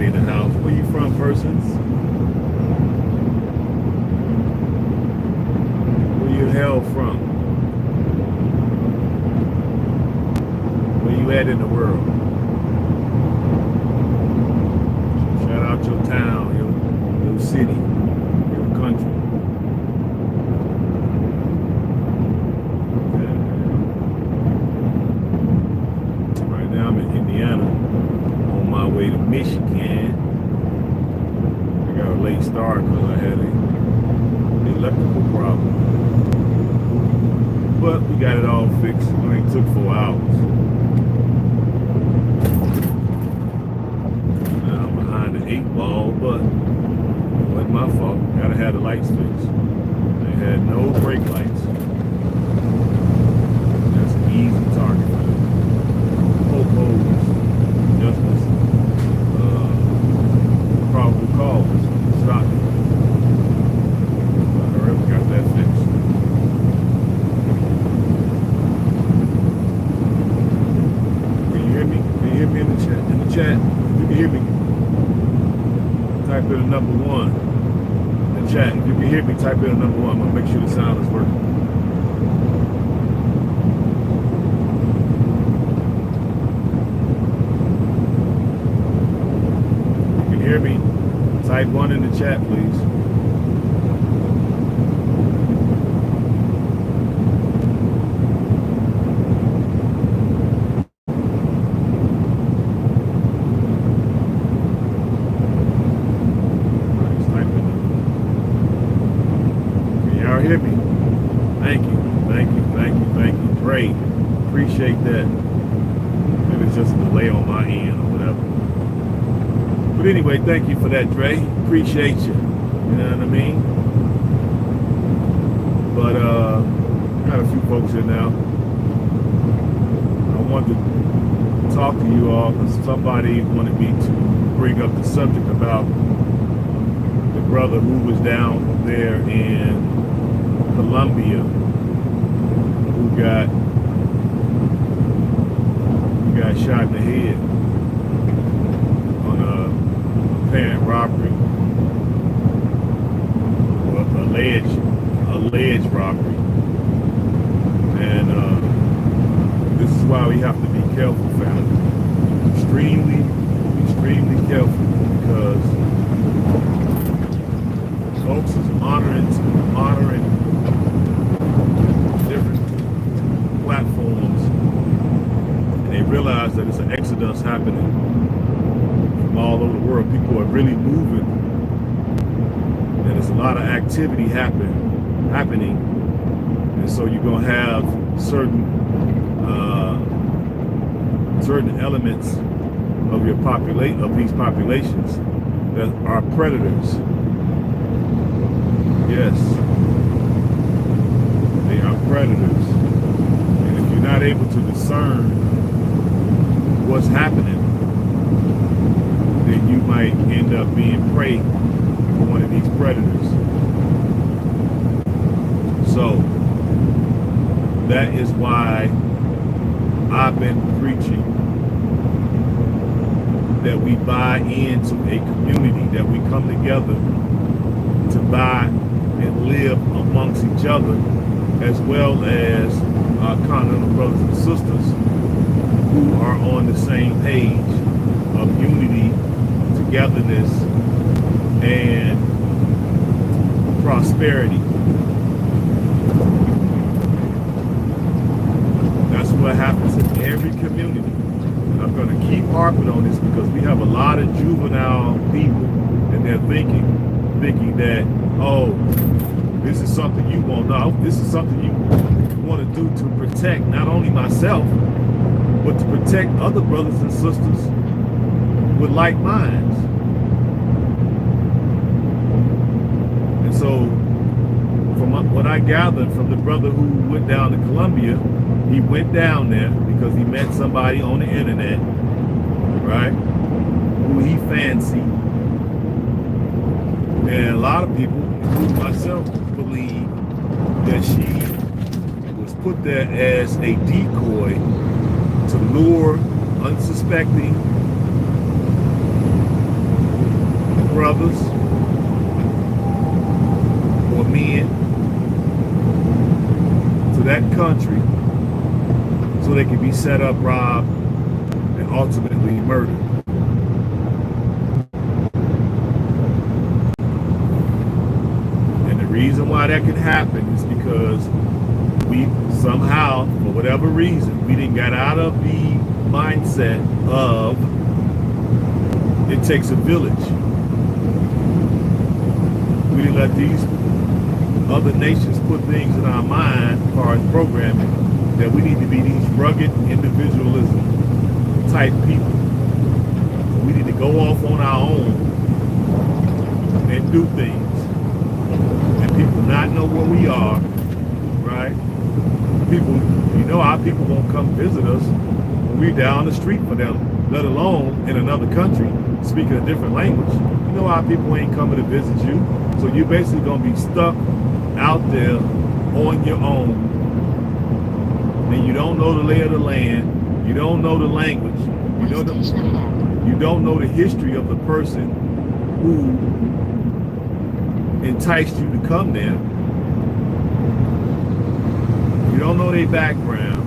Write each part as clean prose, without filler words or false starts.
everybody in the house. Where you from, persons? Where you hail from? Where you at in the world? Shout out your town, your city, your country. Right now I'm in Indiana, on my way to Michigan. I got a late start because I had an electrical problem. But we got it all fixed. It only took 4 hours. Now I'm behind the 8 ball, but it wasn't my fault. Gotta have the lights fixed. They had no brake lights. That's an easy target for them. Popos, justice, probable cause. Stop it. But I already got that fixed. Can you hear me? Can you hear me in the chat? In the chat, if you can hear me, type in a number 1. In the chat, if you can hear me, type in a number 1. I'm gonna make sure the sound is working. Hear me? Type 1 in the chat, please. Can y'all hear me? Thank you, thank you, thank you, thank you. Great. Appreciate that. Maybe it's just a delay on my end or whatever. But anyway, thank you for that, Dre. Appreciate you. You know what I mean? But got a few folks here now. I wanted to talk to you all because somebody wanted me to bring up the subject about the brother who was down there in Colombia who got shot in the head on a apparent robbery, or alleged robbery, and this is why we have to be careful, family. Extremely careful, because folks is honoring different platforms, and they realize that it's an exodus happening from all over the world. People are really moving, and there's a lot of activity happening, and so you're gonna have certain elements of your these populations that are predators. Yes, they are predators, and if you're not able to discern what's happening, then you might end up being prey for one of these predators. So that is why I've been preaching that we buy into a community, that we come together to buy and live amongst each other, as well as our continental brothers and sisters who are on the same page of unity, togetherness, and prosperity. That's what happens in every community. And I'm going to keep harping on this because we have a lot of juvenile people, and they're thinking that, oh, this is something you want. No, this is something you want to do to protect not only myself, but to protect other brothers and sisters with like minds. And so, from what I gathered from the brother who went down to Colombia, he went down there because he met somebody on the internet, right, who he fancied. And a lot of people, including myself, believe that she was put there as a decoy to lure unsuspecting brothers or men to that country so they can be set up, robbed, and ultimately murdered. And the reason why that can happen is because we somehow, for whatever reason, we didn't get out of the mindset of it takes a village. We didn't let these other nations put things in our mind as far as programming that we need to be these rugged individualism type people. We need to go off on our own and do things. And people not know where we are, right? People, you know, our people won't come visit us when we're down the street for them, let alone in another country speaking a different language. You know, our people ain't coming to visit you. So you're basically going to be stuck out there on your own. And you don't know the lay of the land. You don't know the language. You don't know the history of the person who enticed you to come there. You don't know their background.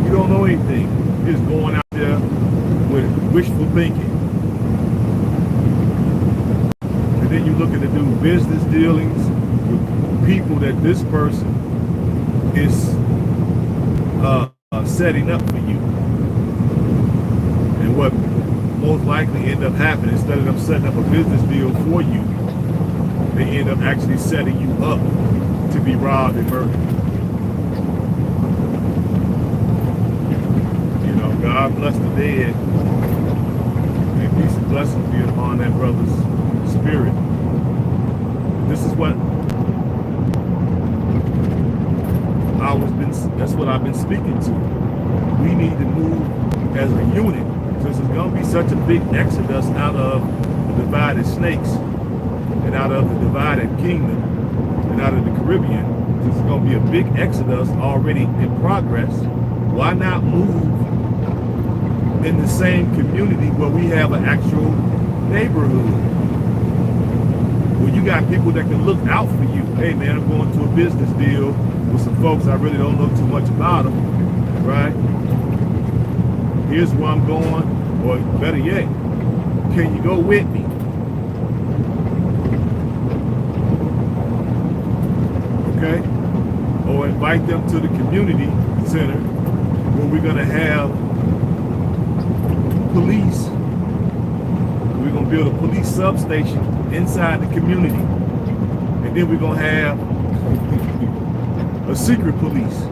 You don't know anything. You're just going out there with wishful thinking. And then you look at to do business dealings with people that this person is setting up for you. And what most likely end up happening, instead of them setting up a business deal for you, they end up actually setting you up to be robbed and murdered. You know, God bless the dead. May peace and blessings be upon that brother's spirit. This is what that's what I've been speaking to. We need to move as a unit. Since it's going to be such a big exodus out of the divided snakes and out of the divided kingdom and out of the Caribbean, this is going to be a big exodus already in progress. Why not move in the same community where we have an actual neighborhood? Where you got people that can look out for you. Hey man, I'm going to a business deal with some folks I really don't know too much about them, right? Here's where I'm going, or better yet, can you go with me? Okay? Or invite them to the community center where we're gonna have police. We're gonna build a police substation inside the community. And then we're gonna have a secret police.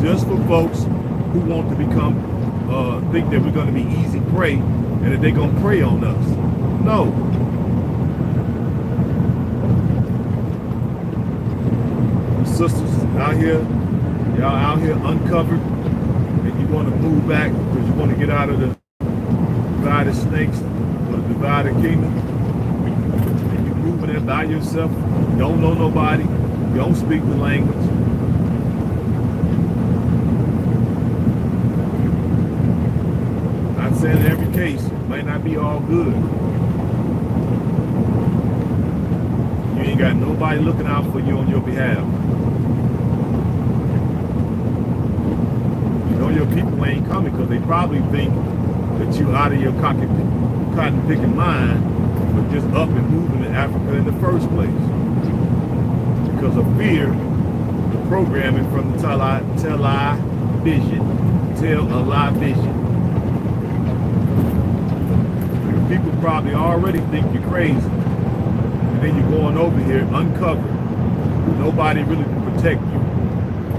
Just for folks who want to become, think that we're going to be easy prey and that they're going to prey on us. No. Sisters out here, y'all out here uncovered, and you want to move back because you want to get out of the divided snakes or the divided kingdom. And you're moving there by yourself, you don't know nobody, you don't speak the language. Not saying in every case, it might not be all good. You ain't got nobody looking out for you on your behalf. You know your people ain't coming because they probably think that you out of your cotton picking mind, but just up and moving to Africa in the first place. Because of fear, the programming from the tell a lie vision. People probably already think you're crazy. And then you're going over here uncovered. Nobody really can protect you.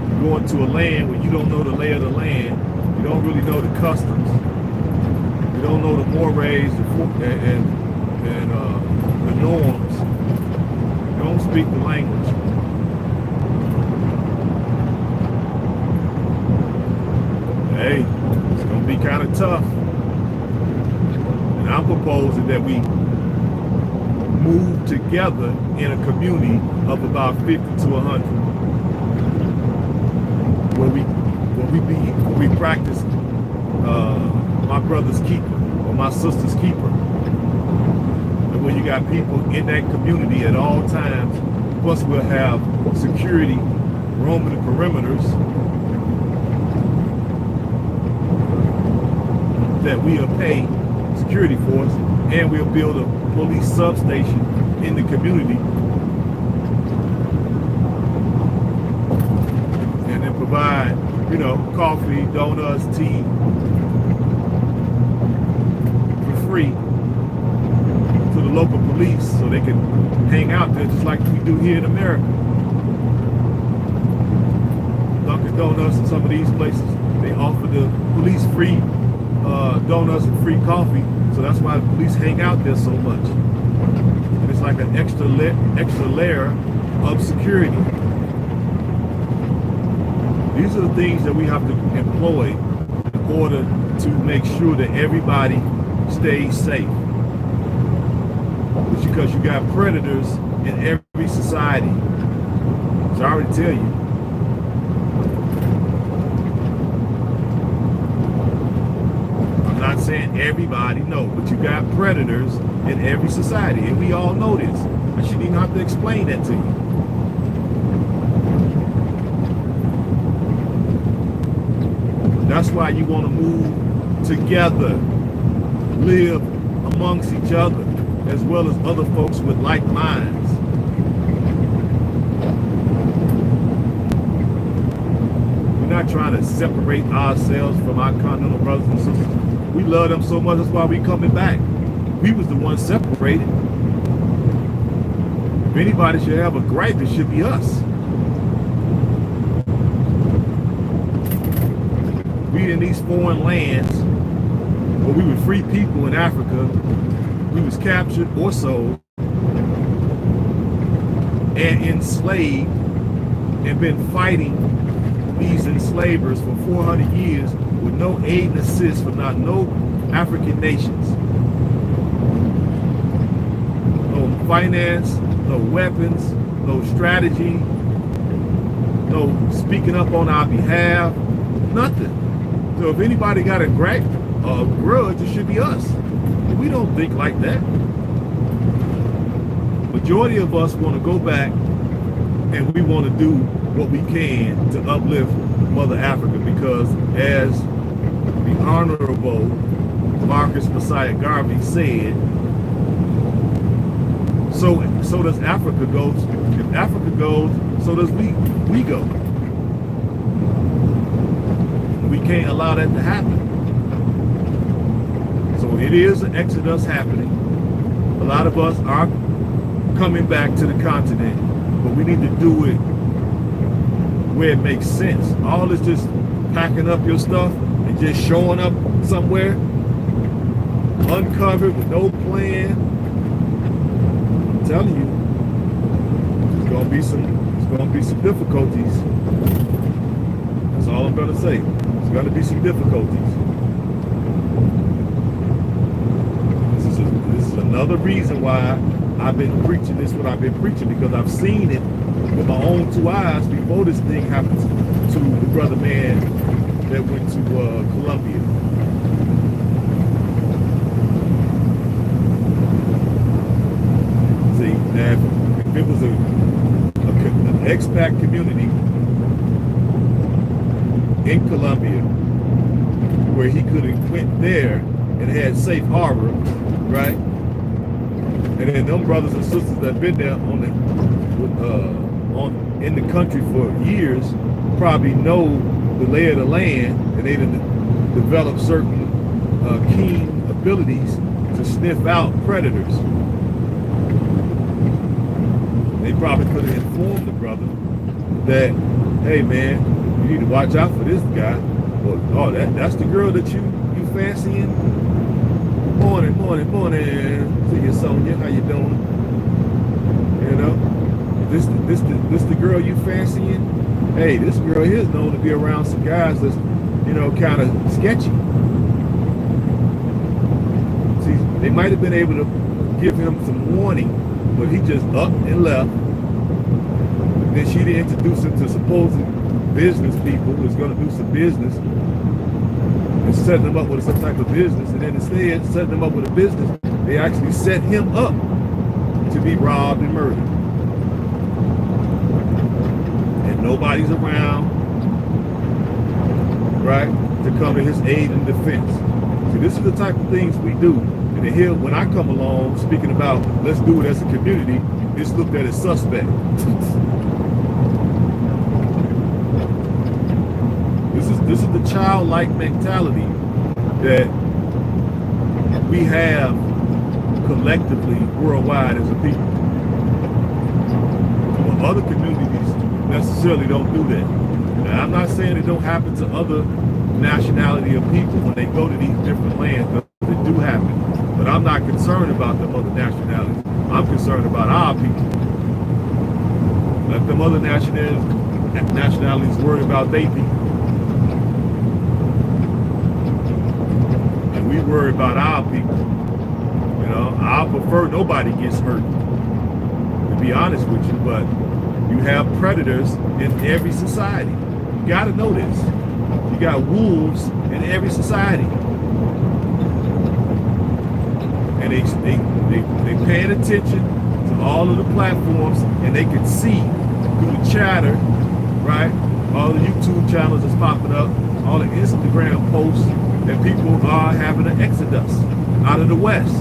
You're going to a land where you don't know the lay of the land. You don't really know the customs. You don't know the mores and the norms. You don't speak the language. Hey, it's going to be kind of tough. I'm proposing that we move together in a community of about 50 to 100, where we practice my brother's keeper or my sister's keeper. And when you got people in that community at all times, plus we'll have security roaming the perimeters that we'll pay security force, and we'll build a police substation in the community, and then provide, you know, coffee, donuts, tea for free to the local police so they can hang out there just like we do here in America. Dunkin' Donuts and some of these places, they offer the police free donuts and free coffee, so that's why the police hang out there so much. And it's like an extra layer of security. These are the things that we have to employ in order to make sure that everybody stays safe. It's because you got predators in every society. So I already tell you. I'm not saying everybody, no, but you got predators in every society, and we all know this. I shouldn't even have to explain that to you. That's why you want to move together, live amongst each other, as well as other folks with like minds. We're not trying to separate ourselves from our continental brothers and sisters. We love them so much, that's why we coming back. We was the ones separated. If anybody should have a gripe, it should be us. We in these foreign lands where we were free people in Africa, we was captured or sold and enslaved and been fighting these enslavers for 400 years with no aid and assist from not no African nations. No finance, no weapons, no strategy, no speaking up on our behalf, nothing. So if anybody got a grudge, it should be us. But we don't think like that. Majority of us want to go back and we want to do what we can to uplift Mother Africa, because as the Honorable Marcus Messiah Garvey said, so does Africa go. If Africa goes, so does we go. We can't allow that to happen. So it is an exodus happening. A lot of us are coming back to the continent, but we need to do it where it makes sense. All this just packing up your stuff and just showing up somewhere uncovered with no plan. I'm telling you, there's gonna be some difficulties. That's all I'm gonna say. There's gonna be some difficulties. This is another reason why I've been preaching this, what I've been preaching, because I've seen it with my own two eyes before this thing happened to the brother man that went to Colombia. See, now if it was an expat community in Colombia where he could have went there and had safe harbor, right? And then them brothers and sisters that have been there in the country for years probably know the lay of the land, and they develop certain keen abilities to sniff out predators. They probably could have informed the brother that, hey man, you need to watch out for this guy. Well, oh, that's the girl that you fancying? Morning. See you, Sonia. How you doing? You know, this the girl you fancying? Hey, this girl here is known to be around some guys that's, you know, kind of sketchy. See, they might have been able to give him some warning, but he just up and left. Then she'd introduce him to supposed business people who's going to do some business. And setting them up with some type of business, and then instead of setting them up with a business, they actually set him up to be robbed and murdered. And nobody's around, right, to come to his aid and defense. See, this is the type of things we do. And then here, when I come along, speaking about let's do it as a community, it's looked at as suspect. This is the childlike mentality that we have collectively worldwide as a people. Well, other communities necessarily don't do that. Now, I'm not saying it don't happen to other nationality of people when they go to these different lands, but it do happen. But I'm not concerned about the other nationalities. I'm concerned about our people. Let them other nationalities worry about their people. And we worry about our people. You know, I prefer nobody gets hurt, to be honest with you, but you have predators in every society. You gotta know this. You got wolves in every society. And they paying attention to all of the platforms, and they can see through the chatter, right? All the YouTube channels that's popping up, all the Instagram posts that people are having an exodus out of the West.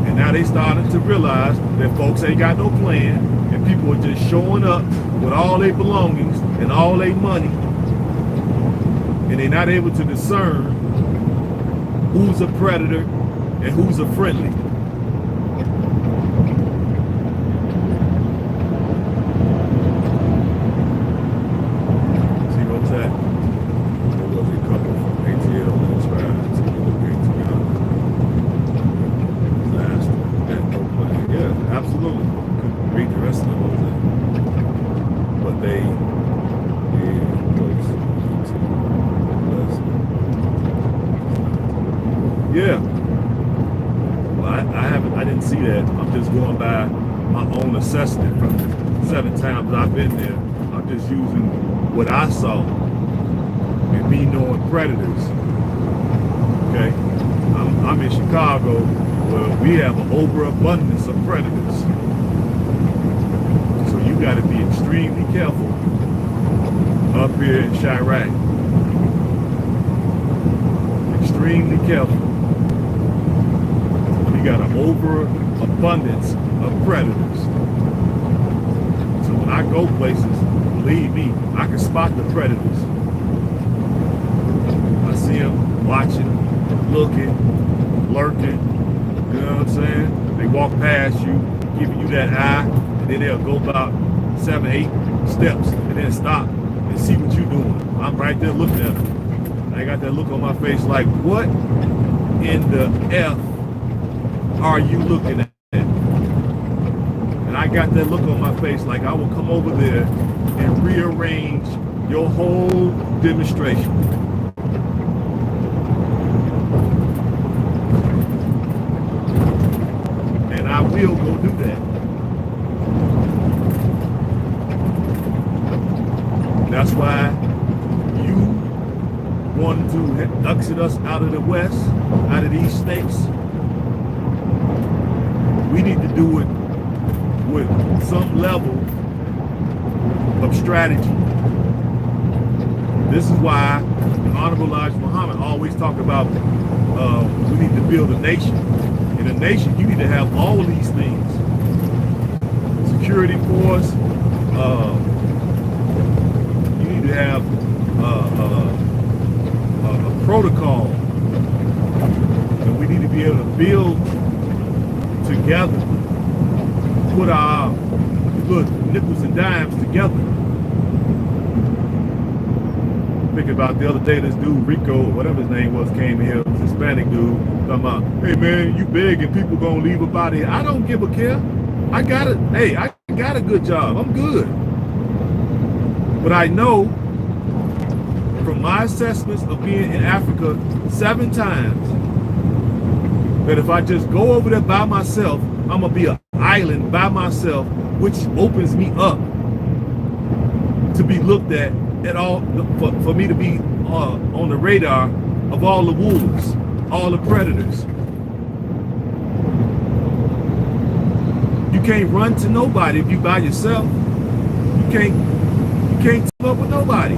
And now they starting to realize that folks ain't got no plan, and people are just showing up with all their belongings and all their money, and they're not able to discern who's a predator and who's a friendly. See what's that? There was a couple from ATL that tried to relocate together. Last one, had no plan. Yeah, absolutely. Couldn't read the rest of them. But they yeah. Well, I didn't see that. I'm just going by my own assessment from the 7 times I've been there. I'm just using what I saw and me knowing predators. Okay, I'm in Chicago where we have an overabundance of predators. So you got to be extremely careful up here in Chirac. Extremely careful. You got an overabundance of predators. So when I go places, believe me, I can spot the predators. I see them watching, looking, lurking. You know what I'm saying? They walk past you, giving you that eye, and then they'll go about 7, 8 steps and then stop and see what you're doing. I'm right there looking at them. I got that look on my face like, what in the F are you looking at? And I got that look on my face like I will come over there and rearrange your whole demonstration. And I will go do that. That's why you wanted to exit us out of the West, out of these states. We need to do it with some level of strategy. This is why the Honorable Elijah Muhammad always talk about we need to build a nation. In a nation, you need to have all of these things. Security force, you need to have a protocol. And we need to be able to build together, put our little nickels and dimes together. Thinking about the other day, this dude Rico, whatever his name was, came here, this Hispanic dude, talking about, hey man, you big and people gonna leave up out of here. I don't give a care. I got a good job. I'm good. But I know from my assessments of being in Africa 7 times that if I just go over there by myself, I'm gonna be an island by myself, which opens me up to be looked at at all for me to be on the radar of all the wolves, all the predators. You can't run to nobody if you by yourself. You can't team up with nobody.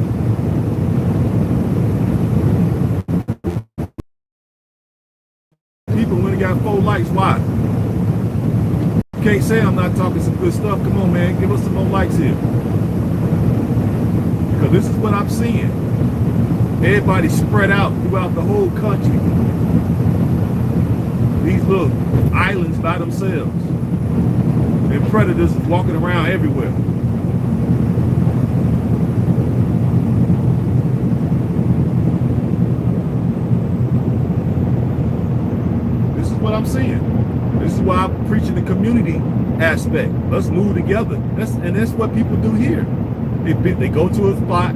People when they got 4 likes, why? You can't say I'm not talking some good stuff. Come on, man, give us some more likes here. Because this is what I'm seeing. Everybody spread out throughout the whole country. These little islands by themselves. And predators is walking around everywhere. This is what I'm seeing. This is why I'm preaching the community aspect. Let's move together. That's what people do here. They go to a spot,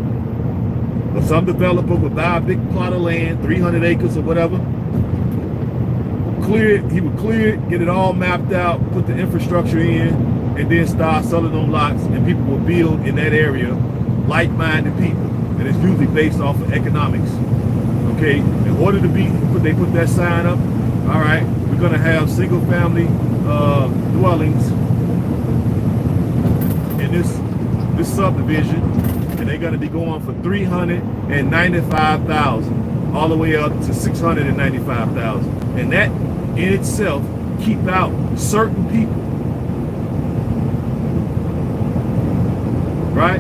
or some developer would buy a big plot of land, 300 acres or whatever. He would clear it, get it all mapped out, put the infrastructure in, and then start selling them lots, and people will build in that area, like-minded people. And it's usually based off of economics. Okay, in order to they put that sign up, all right, we're gonna have single-family dwellings in this subdivision, and they're gonna be going for $395,000 all the way up to $695,000, and that in itself keep out certain people, right?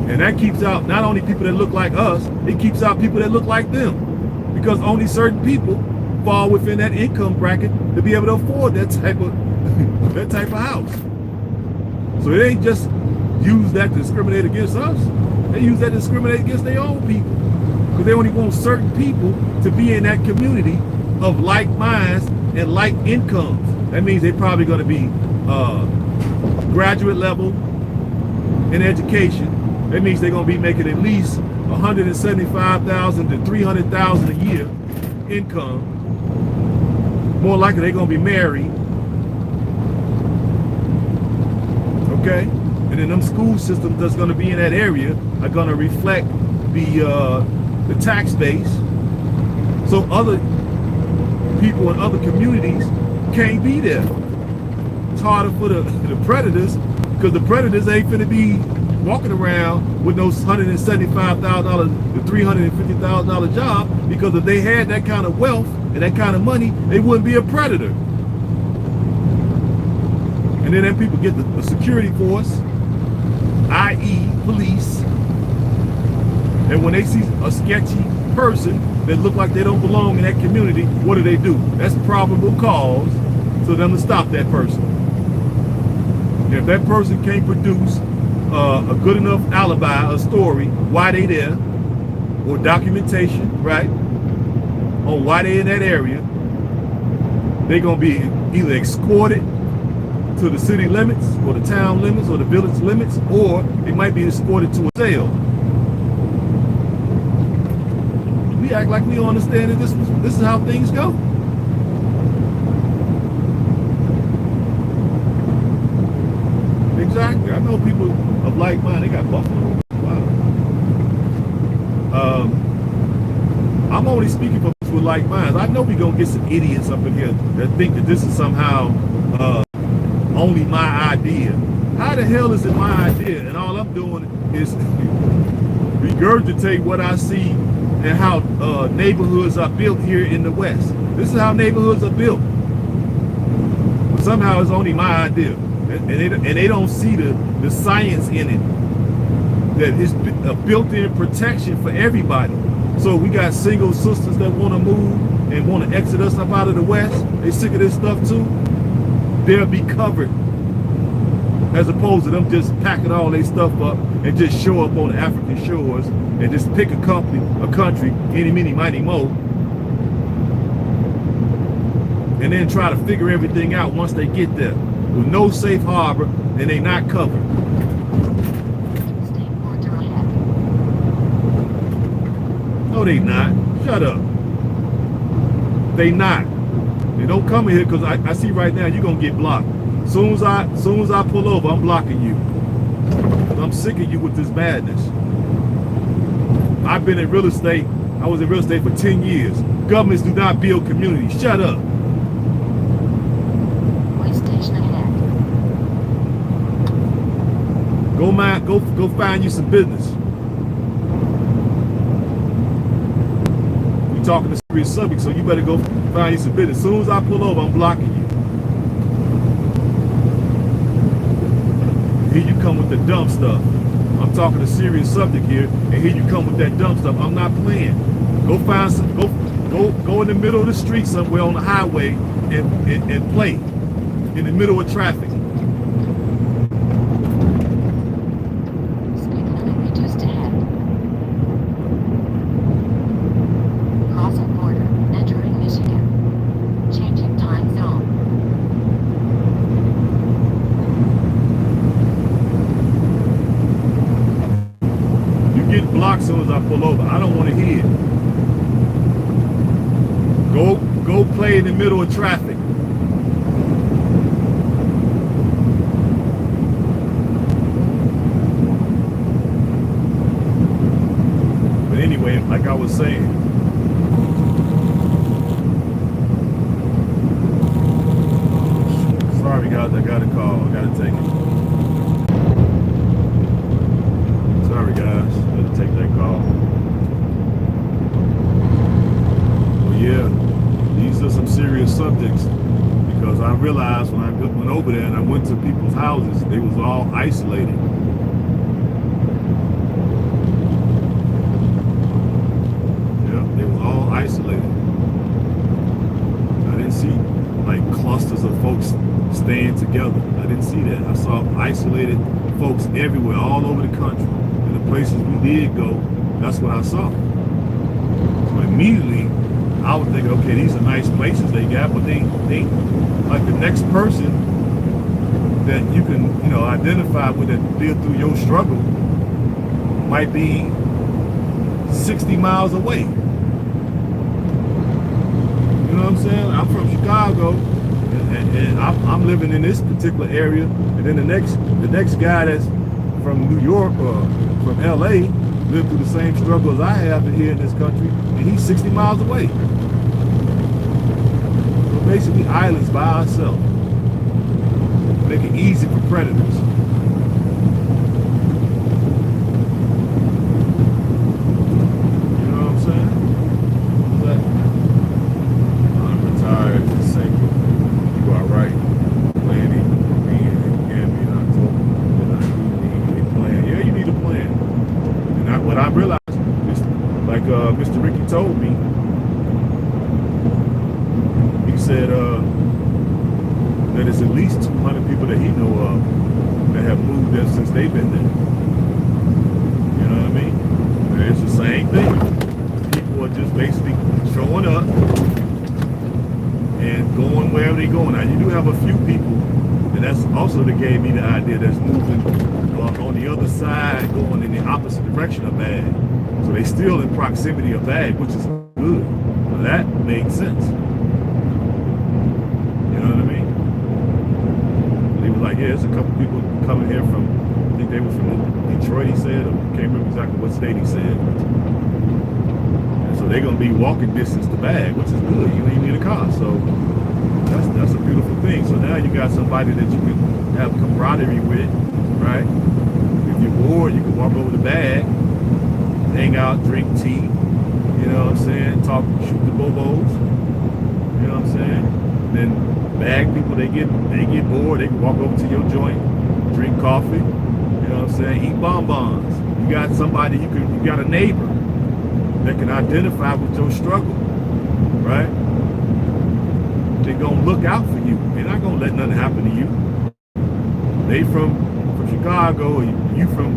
And that keeps out not only people that look like us, it keeps out people that look like them, because only certain people fall within that income bracket to be able to afford that type of that type of house. So it ain't just use that to discriminate against us. They use that to discriminate against their own people, because they only want certain people to be in that community of like minds and like incomes. That means they're probably going to be graduate level in education. That means they're going to be making at least $175,000 to $300,000 a year income. More likely they're going to be married. Okay, and then them school systems that's going to be in that area are going to reflect the tax base. So other people in other communities can't be there. It's harder for the predators, because the predators ain't finna be walking around with those $175,000 to $350,000 job, because if they had that kind of wealth and that kind of money, they wouldn't be a predator. And then people get the security force, i.e. police, and when they see a sketchy person that look like they don't belong in that community, what do? That's probable cause for them to stop that person. And if that person can't produce a good enough alibi, a story, why they there, or documentation, right, on why they in that area, they're gonna be either escorted to the city limits, or the town limits, or the village limits, or they might be escorted to a jail. We act like we don't understand that this is how things go. Exactly. I know people of like mind. They got Buffalo. Wow. I'm only speaking for people with like minds. I know we're gonna get some idiots up in here that think that this is somehow only my idea. How the hell is it my idea? And all I'm doing is regurgitate what I see and how neighborhoods are built here in the West. This is how neighborhoods are built. But somehow it's only my idea. And they don't see the science in it. That it's a built-in protection for everybody. So we got single sisters that want to move and want to exit us up out of the West. They sick of this stuff too. They'll be covered, as opposed to them just packing all their stuff up and just show up on the African shores and just pick a country, any, mini, mighty, mo, and then try to figure everything out once they get there with no safe harbor, and they not covered. No, they not. Shut up. They not. They don't come in here, because I see right now you're gonna get blocked. Soon as I pull over, I'm blocking you. I'm sick of you with this madness. I've been in real estate. I was in real estate for 10 years. Governments do not build communities. Shut up. Way station ahead. Go find you some business. We talking a serious subject, so you better go find you some business. As soon as I pull over, I'm blocking you. Here you come with the dumb stuff. I'm talking a serious subject here, and here you come with that dumb stuff. I'm not playing. Go find some. Go in the middle of the street somewhere on the highway and play in the middle of traffic. Speed limit reduced ahead. Crossing border, entering Michigan. Changing time zone. You get blocked as soon as I pull over. I don't want to hear it. Go play in the middle of traffic. But anyway, like I was saying, sorry guys, I got a call. I gotta take it. Sorry guys, gotta take that call. Well, yeah, these are some serious subjects, because I realized when I went over there and I went to people's houses, they was all isolated. Yeah, they was all isolated. I didn't see like clusters of folks staying together. I didn't see that. I saw isolated folks everywhere, all over the country. In the places we did go, that's what I saw. So immediately, I was thinking, okay, these are nice places they got, but they like the next person that you can, identify with that lived through your struggle might be 60 miles away. You know what I'm saying? I'm from Chicago, and I'm living in this particular area, and then the next guy that's from New York or from LA lived through the same struggle as I have here in this country, and he's 60 miles away. So basically, islands by ourselves, make it easy for predators. You know what I'm saying? But I'm retired, single. You are right. Planning, being in Gambia in October. And I do need a plan. Yeah, you need a plan. And what I realized, like Mr. Ricky told me, he said that it's at least 200 people that he know of that have moved there since they've been there. You know what I mean? And it's the same thing. People are just basically showing up and going wherever they're going. Now, you do have a few people, and that's also that gave me the idea, that's moving on the other side, going in the opposite direction of Bag. So they still in proximity of Bag, which is good. So that makes sense. You know what I mean? They were like, yeah, there's a couple people coming here from, I think they were from Detroit, he said, or can't remember exactly what state he said. And so they're gonna be walking distance to Bag, which is good. You don't even need a car. So that's a beautiful thing. So now you got somebody that you can have camaraderie with, right? If you're bored, you can walk over to Bag, hang out, drink tea, you know what I'm saying? Talk, shoot the bobos, you know what I'm saying? Then Bag people, they get bored, they can walk over to your joint, drink coffee, you know what I'm saying? Eat bonbons. You got somebody, you got a neighbor that can identify with your struggle, right? They're gonna look out for you. They're not gonna let nothing happen to you. They from Chicago, or you from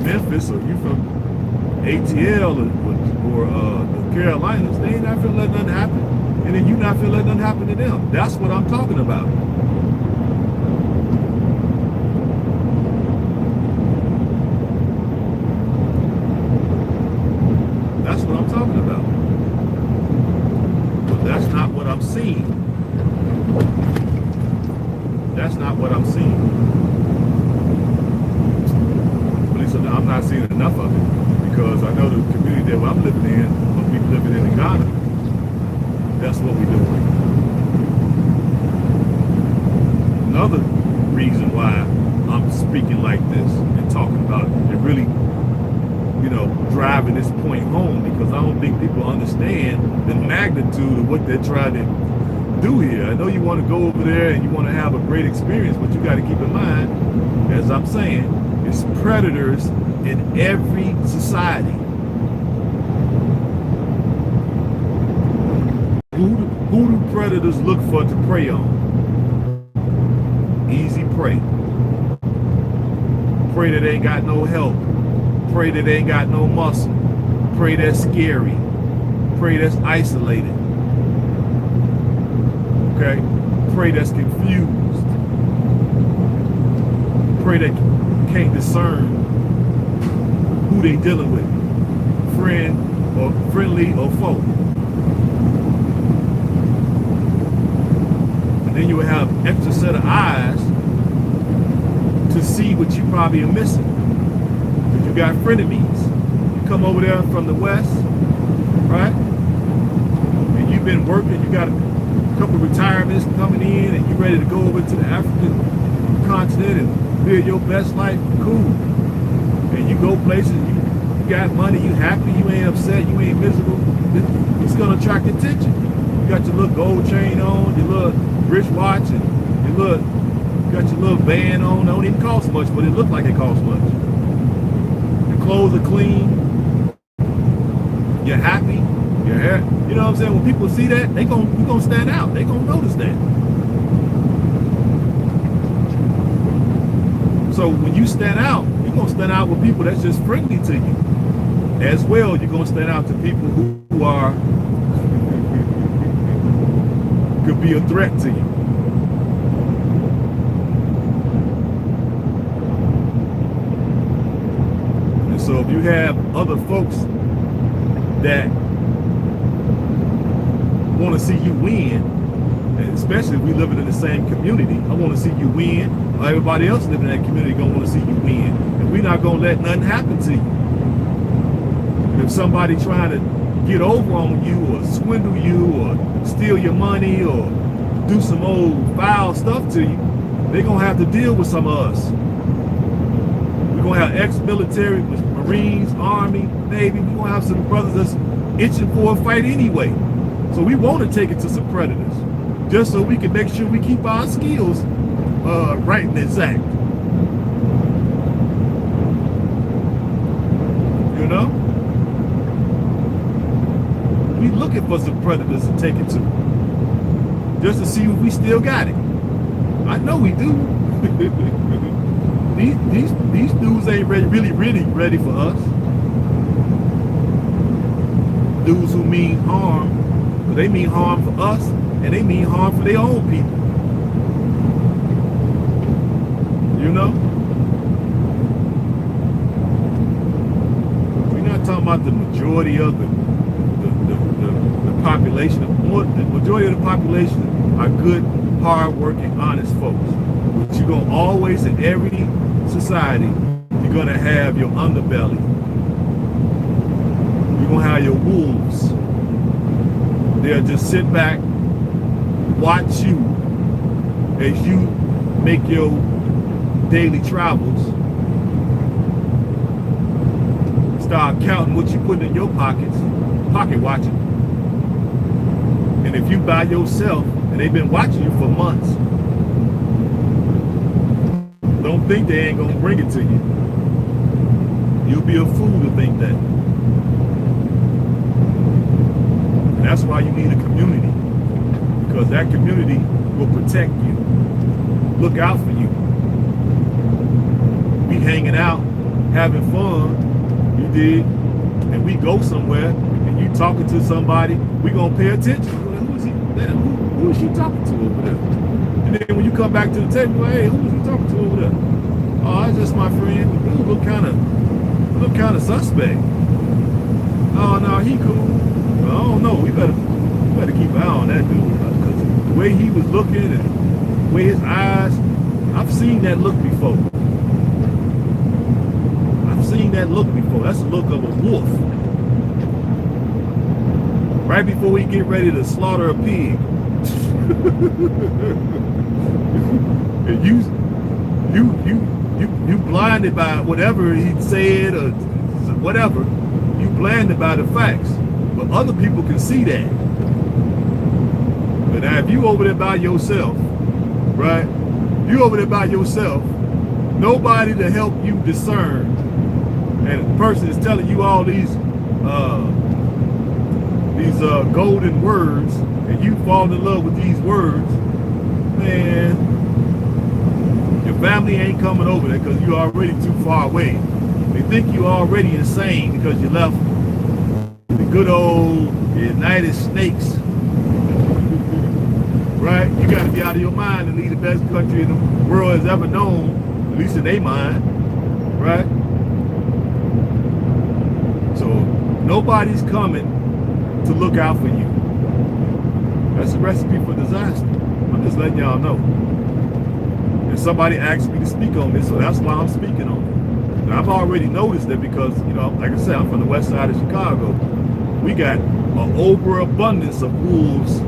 Memphis, or you from ATL or the Carolinas. They ain't not gonna let nothing happen, and then you not gonna let nothing happen to them. That's what I'm talking about. That's what I'm talking about. But that's not what I'm seeing. That's not what I'm seeing. At least I'm not seeing enough of it. Because I know the community that I'm living in, or people living in Ghana, that's what we're doing. Another reason why I'm speaking like this and talking about it and really, driving this point home, because I don't think people understand the magnitude of what they're trying to do here. I know you want to go over there and you want to have a great experience, but you got to keep in mind, as I'm saying, it's predators in every society. Who do predators look for to prey on? Easy prey. Prey that ain't got no help. Prey that ain't got no muscle. Prey that's scary. Prey that's isolated. Okay? Prey that's confused. Prey that can't discern who they dealing with. Friendly or foe. And then you will have extra set of eyes to see what you probably are missing. If you got frenemies, you come over there from the west, right? And you've been working, you got a couple of retirements coming in, and you're ready to go over to the African continent and live your best life, cool. And you go places, you got money, you happy, you ain't upset, you ain't miserable. It's gonna attract attention. You got your little gold chain on, your little wrist watch, and you got your little band on. It don't even cost much, but it looked like it costs much. Your clothes are clean. You're happy. Your hair. You know what I'm saying? When people see that, you're gonna stand out. They gonna notice that. So when you stand out, you're gonna stand out with people that's just friendly to you. As well, you're gonna stand out to people who are could be a threat to you. So if you have other folks that want to see you win, and especially if we living in the same community, I want to see you win, or everybody else living in that community gonna want to see you win. And we're not gonna let nothing happen to you. If somebody trying to get over on you or swindle you or steal your money or do some old foul stuff to you, they're gonna have to deal with some of us. We're gonna have ex-military, Marines, Army, Navy. We're gonna have some brothers that's itching for a fight anyway. So we want to take it to some predators, just so we can make sure we keep our skills right and exact. You know? We looking for some predators to take it to, just to see if we still got it. I know we do. These dudes ain't really ready for us. Dudes who mean harm, but they mean harm for us, and they mean harm for their own people. You know? We're not talking about the majority of the population. The majority of the population are good, hard-working, honest folks. But you're going to always, in every society, you're going to have your underbelly. You're going to have your wolves. They'll just sit back, watch you as you make your daily travels. Start counting what you put in your pockets, pocket watching. And if you by yourself, and they've been watching you for months, don't think they ain't gonna bring it to you. You'll be a fool to think that. And that's why you need a community, because that community will protect you, look out for you. We hanging out, having fun, you dig, and we go somewhere, and you talking to somebody, we gonna pay attention. Who is he? Who is she talking to over there? And then when you come back to the table, hey, who is he talking to over there? Oh, that's just my friend. He look kind of suspect. Oh no, he cool. Well, I don't know. We better keep an eye on that dude, because the way he was looking and the way his eyes, I've seen that look before. I've seen that look before. That's the look of a wolf. Right before we get ready to slaughter a pig. And you blinded by whatever he said or whatever. You blinded by the facts. But other people can see that. But now if you over there by yourself, right? You over there by yourself, nobody to help you discern, and the person is telling you all these golden words, and you fall in love with these words, man, your family ain't coming over there because you're already too far away. They think you're already insane because you left the good old United States. Right? You got to be out of your mind and leave the best country in the world has ever known, at least in their mind. Right? So nobody's coming to look out for you. That's a recipe for disaster. I'm just letting y'all know. And somebody asked me to speak on this, so that's why I'm speaking on it. And I've already noticed that because, you know, like I said, I'm from the west side of Chicago. We got an overabundance of wolves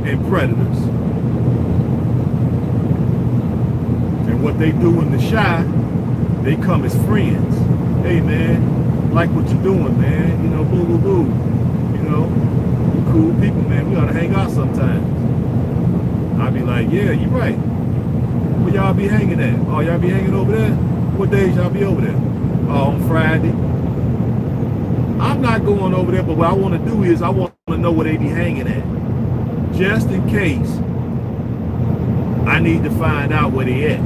and predators. And what they do in the shy, they come as friends. Hey man, like what you're doing, man. You know, boo boo boo. You know, we're cool people, man. We ought to hang out sometimes. I'd be like, yeah, you're right. Where y'all be hanging at? Oh, y'all be hanging over there? What days y'all be over there? Oh, on Friday. I'm not going over there, but what I want to do is I want to know where they be hanging at. Just in case I need to find out where they at.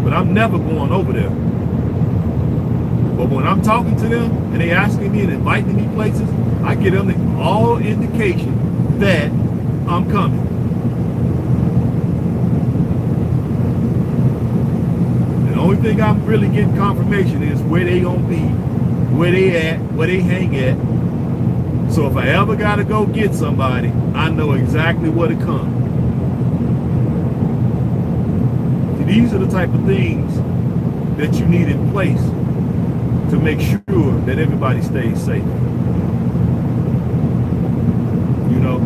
But I'm never going over there. But when I'm talking to them and they asking me and inviting me places, I get them all indication that I'm coming. The only thing I'm really getting confirmation is where they gonna be, where they at, where they hang at. So if I ever gotta go get somebody, I know exactly where to come. See, these are the type of things that you need in place to make sure that everybody stays safe. You know,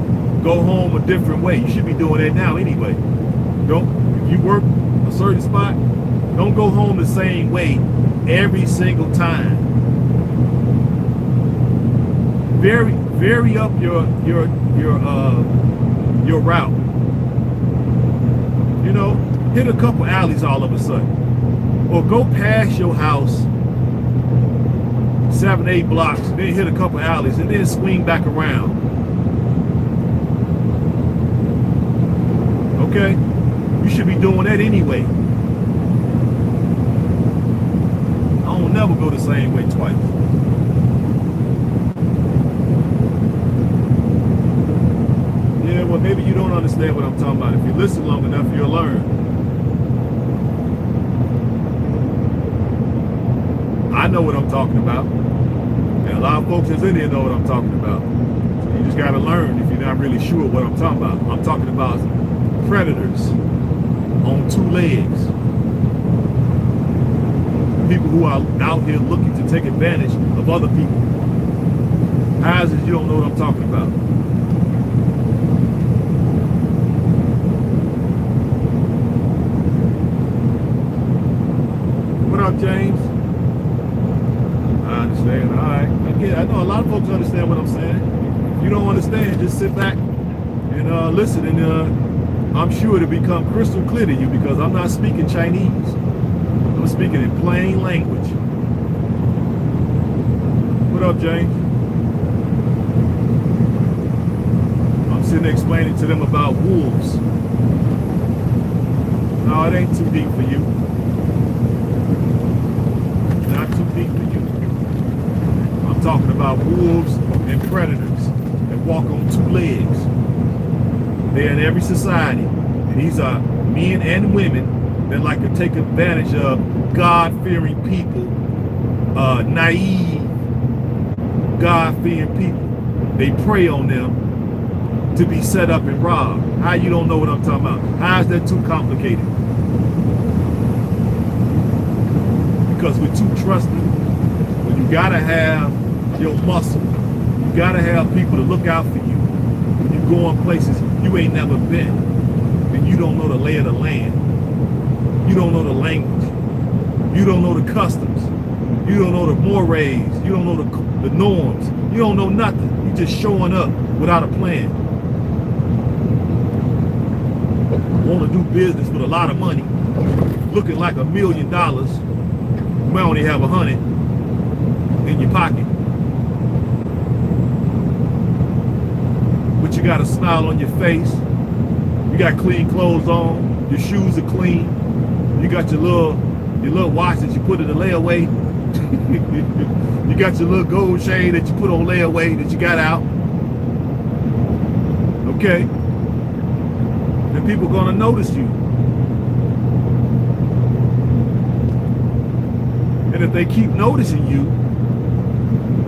go home a different way. You should be doing that now anyway. If you work a certain spot, don't go home the same way every single time. Vary up your route. You know, hit a couple alleys all of a sudden, or go past your house 7, 8 blocks, then hit a couple alleys, and then swing back around. Okay, you should be doing that anyway. I don't never go the same way twice. Yeah, well, maybe you don't understand what I'm talking about. If you listen long enough, you'll learn. I know what I'm talking about. And a lot of folks that's in here know what I'm talking about. So you just got to learn if you're not really sure what I'm talking about. I'm talking about predators on 2 legs. People who are out here looking to take advantage of other people. How is it you don't know what I'm talking about? What up, James? I understand. All right. I know a lot of folks understand what I'm saying. If you don't understand, just sit back and listen, and I'm sure it'll become crystal clear to you because I'm not speaking Chinese. I'm speaking in plain language. What up, James? I'm sitting there explaining to them about wolves. No, it ain't too deep for you. Not too deep for you. I'm talking about wolves and predators that walk on 2 legs. They're in every society. And these are men and women that like to take advantage of God-fearing people, naive, God-fearing people. They prey on them to be set up and robbed. How you don't know what I'm talking about? How is that too complicated? because we're too trusting. But you gotta have your muscle. You gotta have people to look out for you. When you go on places you ain't never been, and you don't know the lay of the land. You don't know the language. You don't know the customs. You don't know the mores. You don't know the norms. You don't know nothing. You just showing up without a plan. Want to do business with a lot of money, looking like $1 million. You might only have 100 in your pocket. But you got a smile on your face. You got clean clothes on. Your shoes are clean. You got your little watch that you put in the layaway. You got your little gold chain that you put on layaway that you got out. Okay. And people are gonna notice you. And if they keep noticing you,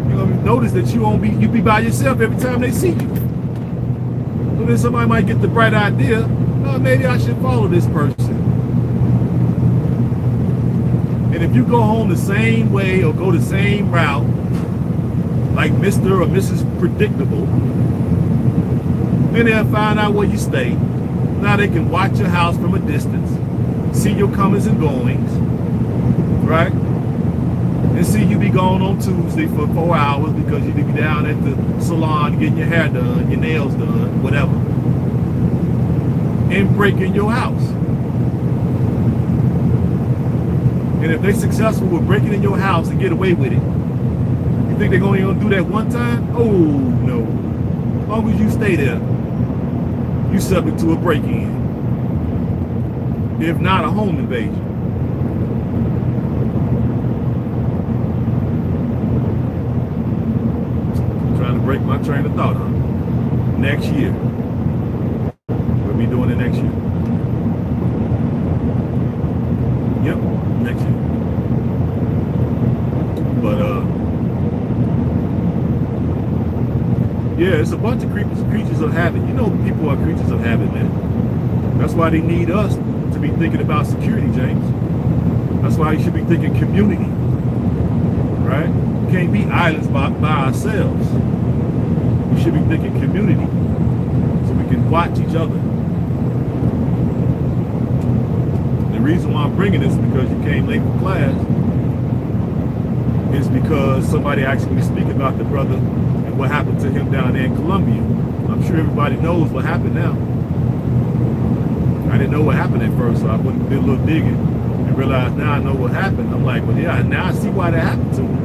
you're gonna notice that you be by yourself every time they see you. So then somebody might get the bright idea, oh, maybe I should follow this person. And if you go home the same way or go the same route, like Mr. or Mrs. Predictable, then they'll find out where you stay. Now they can watch your house from a distance, see your comings and goings, right? And see you be gone on Tuesday for 4 hours because you be down at the salon getting your hair done, your nails done, whatever. And break in your house. And if they're successful with breaking in your house and get away with it, you think they're going to do that one time? Oh, no. As long as you stay there, you subject to a break-in. If not, a home invasion. I'm trying to break my train of thought, huh? Next year. We'll be doing it next year. Yep, next year. But yeah, it's a bunch of creatures of habit. You know, people are creatures of habit, man. That's why they need us to be thinking about security, James. That's why you should be thinking community, right? We can't be islands by ourselves. We should be thinking community so we can watch each other. The reason why I'm bringing this is because you came late for class. Is because somebody asked me to speak about the brother and what happened to him down there in Colombia. I'm sure everybody knows what happened now. I didn't know what happened at first, so I went and did a little digging and realized now I know what happened. I'm like, well, yeah, now I see why that happened to him.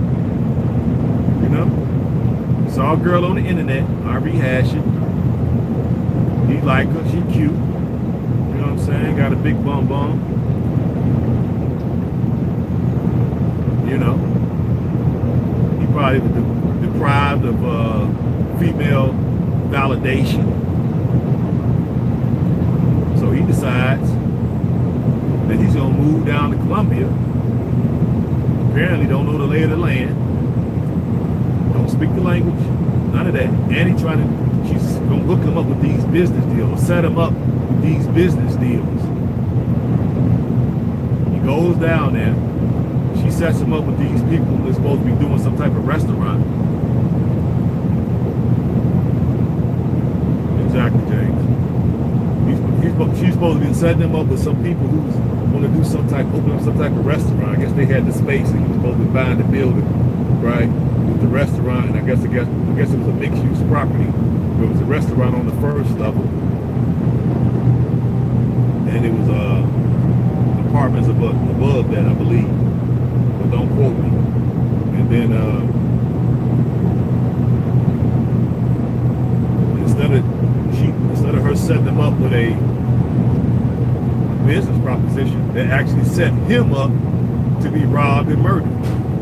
You know? Saw a girl on the internet. I rehash it. He like her. She cute. You know what I'm saying? Got a big bum bum. You know? Probably deprived of female validation. So he decides that he's gonna move down to Colombia. Apparently don't know the lay of the land. Don't speak the language. None of that. And she's gonna hook him up with these business deals, set him up with these business deals. He goes down there. She sets him up with these people who're supposed to be doing some type of restaurant. Exactly, James. She's supposed to be setting him up with some people who want to do open up some type of restaurant. I guess they had the space and he was supposed to be buying the building, right? With the restaurant, and I guess it was a mixed-use property. There was a restaurant on the first level, and it was apartments above that, I believe. Don't quote me. And then instead of her setting them up with a business proposition, they actually set him up to be robbed and murdered.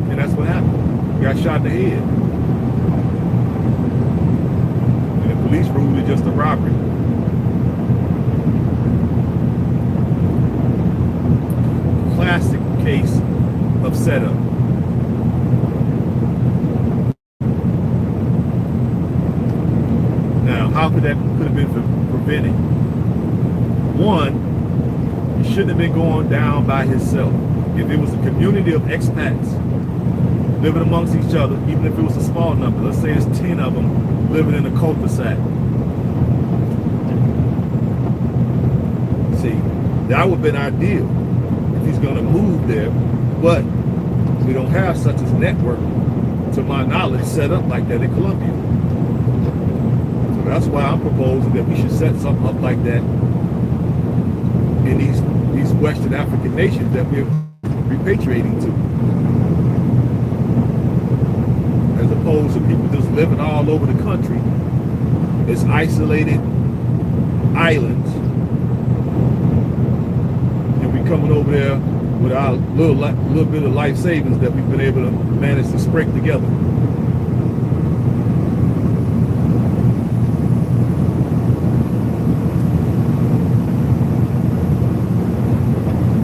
And that's what happened. He got shot in the head. And the police ruled it just a robbery. Classic case of setup. Now, how could have been prevented? One, he shouldn't have been going down by himself. if it was a community of expats living amongst each other, even if it was a small number, let's say it's 10 of them living in a cul-de-sac. See, that would have been ideal if he's going to move there, but we don't have such a network, to my knowledge, set up like that in Colombia. So that's why I'm proposing that we should set something up like that in these Western African nations that we're repatriating to, as opposed to people just living all over the country. It's isolated islands, and we coming over there with our little bit of life savings that we've been able to manage to scrape together.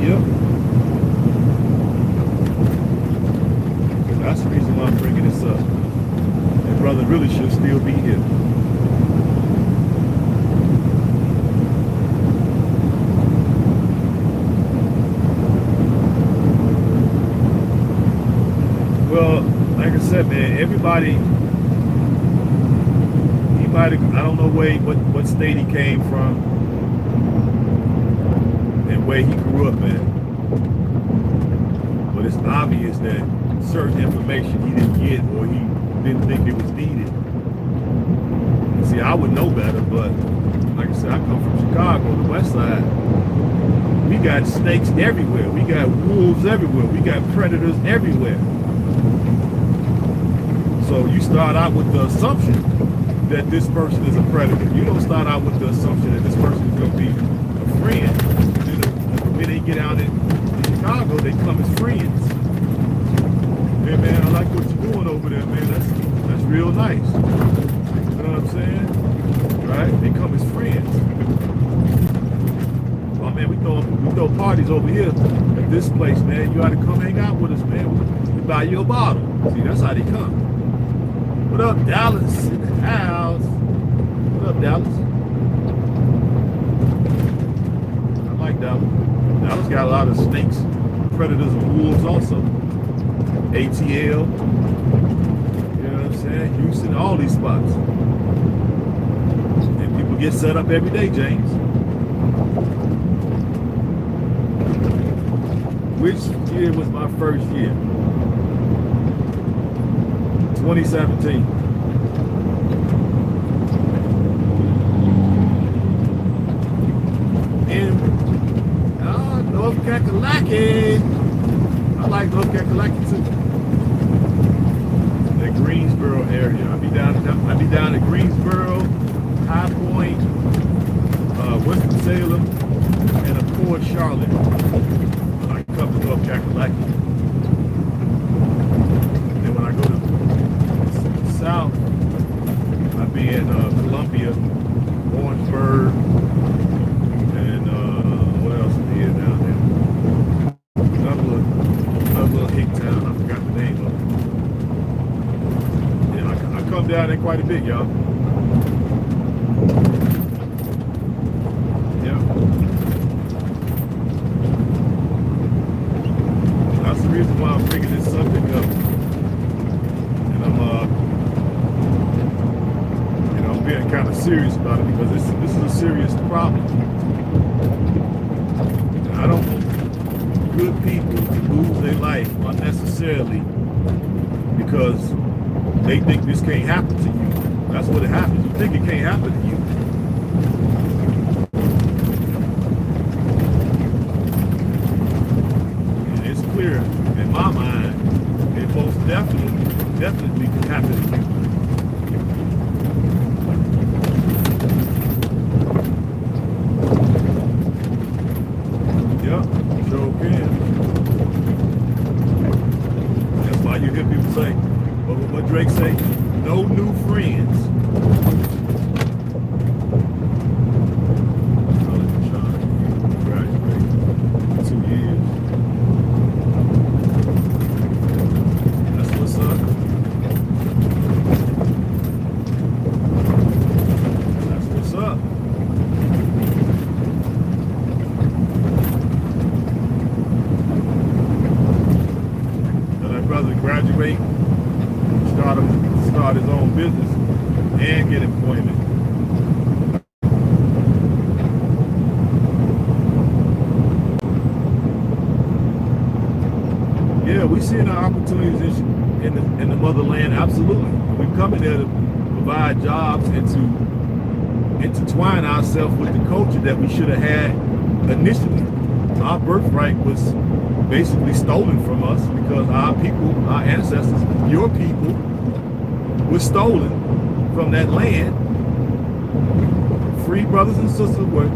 Yep. That's the reason why I'm bringing this up. And brother really should still be here. Well, like I said, man, everybody, he might have, I don't know what state he came from and where he grew up in, but it's obvious that certain information he didn't get or he didn't think it was needed. And see, I would know better, but like I said, I come from Chicago, the west side. We got snakes everywhere. We got wolves everywhere. We got predators everywhere. So you start out with the assumption that this person is a predator. You don't start out with the assumption that this person is going to be a friend. You know, when they get out in Chicago, they come as friends. Hey man, I like what you're doing over there, man. That's real nice. You know what I'm saying? Right? They come as friends. Oh man, we throw parties over here at this place, man. You ought to come hang out with us, man. We buy you a bottle. See, that's how they come. What up, Dallas in the house? What up, Dallas? I like Dallas. Dallas got a lot of snakes, predators, and wolves also. ATL, you know what I'm saying? Houston, all these spots. And people get set up every day, James. Which year was my first year? 2017. In North Kakalaki. I like North Kakalaki too. The Greensboro area. I'll be down at Greensboro, High Point, Winston-Salem, and of course Charlotte. I come to North Kakalaki. And when I go to south, I'll be in Colombia, Orangeburg, and what else is here down there? Another little hick town, I forgot the name of it. Yeah, I come down there quite a bit, y'all. Yeah. That's the reason why I'm bringing this subject up. And I'm being kind of serious about it because this is a serious problem. And I don't want good people to lose their life unnecessarily because they think this can't happen to you. That's what it happens. You think it can't happen to you. And it's clear in my mind it most definitely can happen to you. Yep, sure can. That's why you hear people say, what Drake say, no new friends. Graduate 2 years. That's what's up. That's what's up. start his own business and get employment. Yeah, we see our opportunities in the motherland, absolutely. We come in there to provide jobs and to intertwine ourselves with the culture that we should have had initially. Our birthright was basically stolen from us because our people, our ancestors, your people, were stolen from that land. Free brothers and sisters were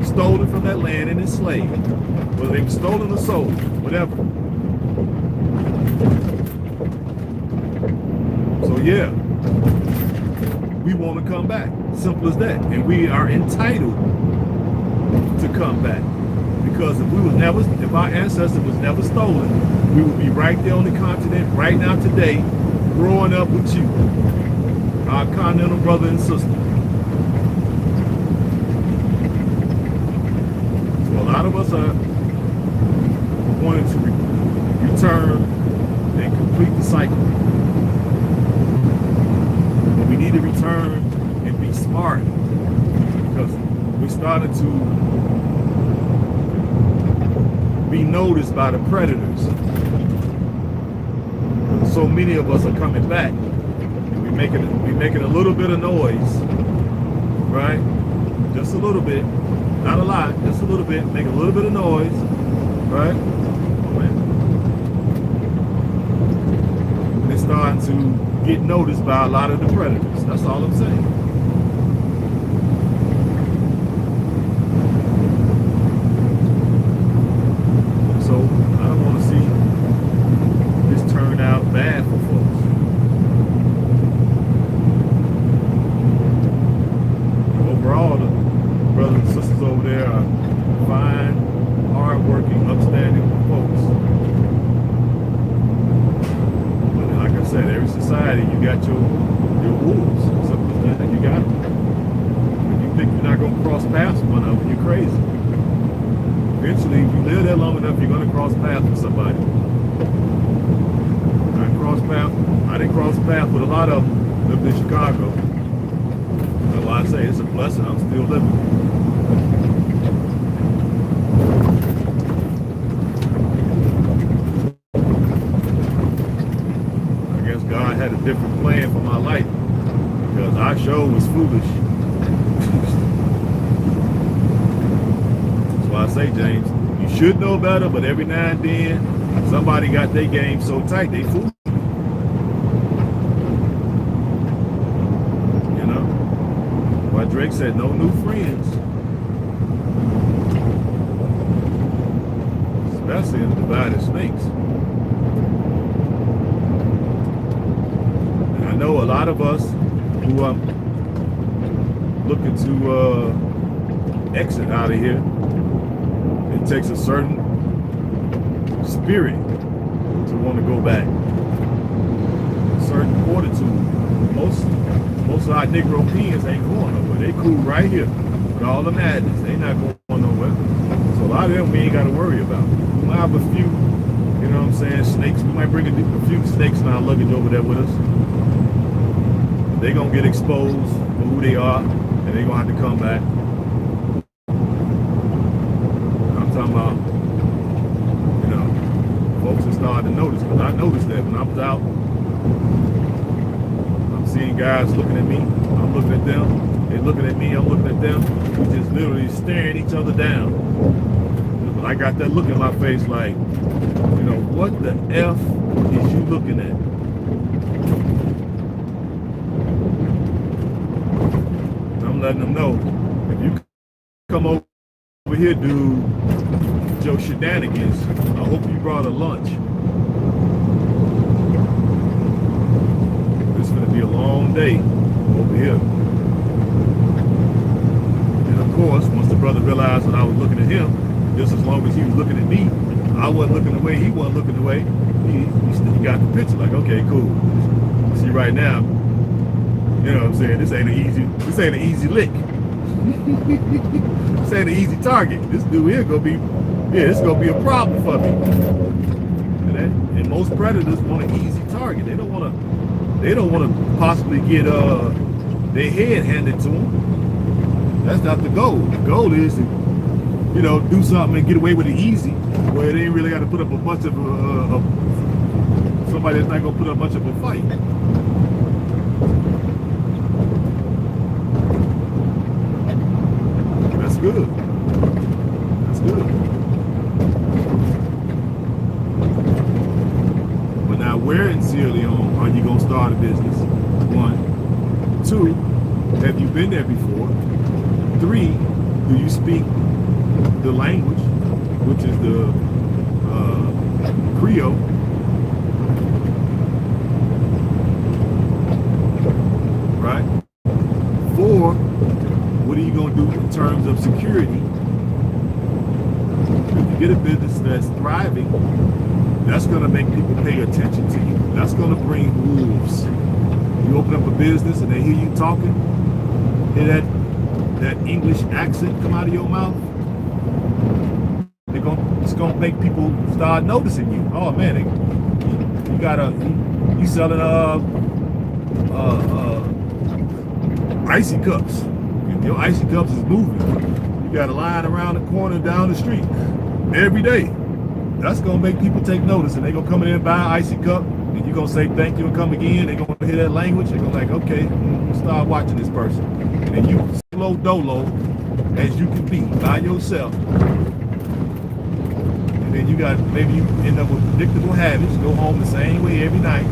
stolen from that land and enslaved. Whether they were stolen or sold, whatever. So yeah, we want to come back. Simple as that. And we are entitled to come back. Because if our ancestor was never stolen, we would be right there on the continent right now today, growing up with you, our continental brother and sister. So a lot of us are wanting to return and complete the cycle. But we need to return and be smart because we're starting to be noticed by the predators. So many of us are coming back. And we're making a little bit of noise, right? Just a little bit, not a lot, just a little bit. Make a little bit of noise, right? Oh, man. They're starting to get noticed by a lot of the predators. That's all I'm saying. So I don't want to see this turn out bad for folks. Overall, the brothers and sisters over there are fine, hard-working, upstanding folks. But like I said, every society you got your wolves. Something like that. You got them. If you think you're not going to cross paths with one of them, you're crazy. Eventually, if you live there long enough, you're going to cross paths with somebody. I didn't cross paths with a lot of them lived in Chicago. That's why I say it's a blessing. I'm still living. I guess God had a different plan for my life because I sure was foolish. I say, James, you should know better, but every now and then somebody got their game so tight they fool. You know? Why Drake said no new friends. Especially in the divided snakes. And I know a lot of us who are looking to exit out of here. It takes a certain spirit to want to go back. A certain fortitude. Most of our Negro peons ain't going nowhere. They cool right here with all the madness. They not going nowhere. So a lot of them we ain't got to worry about. We might have a few, you know what I'm saying, snakes. We might bring a few snakes in our luggage over there with us. They gonna get exposed for who they are, and they gonna have to come back. Talking about, you know, folks are starting to notice, because I noticed that when I was out, I'm seeing guys looking at me, I'm looking at them, they looking at me, I'm looking at them, we just literally staring each other down. But I got that look in my face like, you know, what the F is you looking at? And I'm letting them know, if you come over here, dude, your shenanigans, I hope you brought a lunch. This is going to be a long day over here. And of course, once the brother realized that I was looking at him, just as long as he was looking at me, I wasn't looking away, he wasn't looking away. He got the picture like, okay, cool. See right now, you know what I'm saying, this ain't an easy lick. This ain't an easy target. This dude here it's gonna be a problem for me. And most predators want an easy target. They don't want They don't want to possibly get their head handed to them. That's not the goal. The goal is to, do something and get away with it easy, where they ain't really got to put up a bunch of somebody that's not gonna put up much of a fight. That's good. That's good. But now, where in Sierra Leone are you gonna start a business? 1, 2, have you been there before? 3, do you speak the language, which is the Creole? Right? 4, what are you going to do in terms of security? If you get a business that's thriving, that's going to make people pay attention to you. That's going to bring wolves. You open up a business and they hear you talking, hear that English accent come out of your mouth, it's gonna make people start noticing you. Oh man, you selling icy cups. Your icy cups is moving. You got a line around the corner down the street every day. That's gonna make people take notice, and they gonna come in and buy an icy cup, and you're gonna say thank you and come again. They're gonna hear that language. They're gonna like, okay, start watching this person. And you slow dolo as you can be by yourself. And then maybe you end up with predictable habits, go home the same way every night.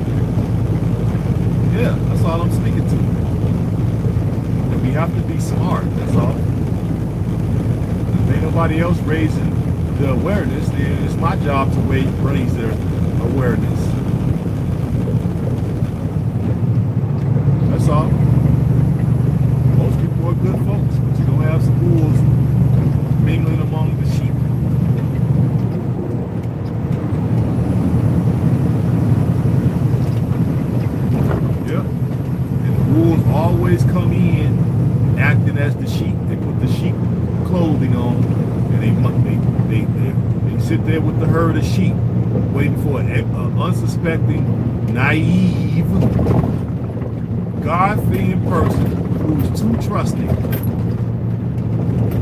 Yeah, that's all I'm speaking to. And we have to be smart, that's all. If ain't nobody else raising the awareness, then it's my job to raise their awareness. That's all. Most people are good folks, but you're gonna have some wolves mingling among the sheep. Wolves always come in acting as the sheep. They put the sheep clothing on, and they sit there with the herd of sheep, waiting for an unsuspecting, naive, God-fearing person who's too trusting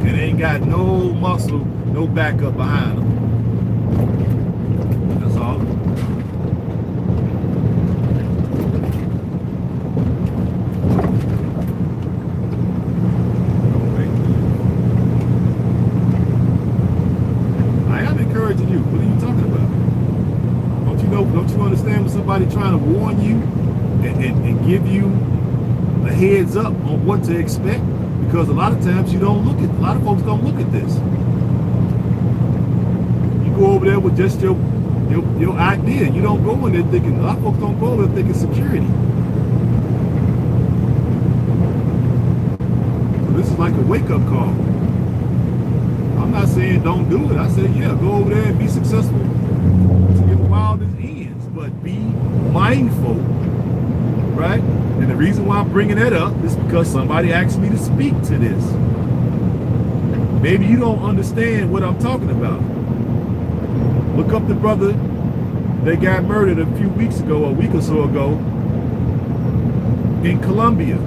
and ain't got no muscle, no backup behind them. That's all. You. What are you talking about? Don't you understand when somebody trying to warn you and give you a heads up on what to expect? Because a lot of times a lot of folks don't look at this. You go over there with just your idea. You don't go in there thinking, a lot of folks don't go over there thinking security. So this is like a wake-up call. I'm not saying don't do it. I said, yeah, go over there and be successful to your wildest ends, but be mindful, right? And the reason why I'm bringing that up is because somebody asked me to speak to this. Maybe you don't understand what I'm talking about. Look up the brother that got murdered a few weeks ago, a week or so ago, in Colombia.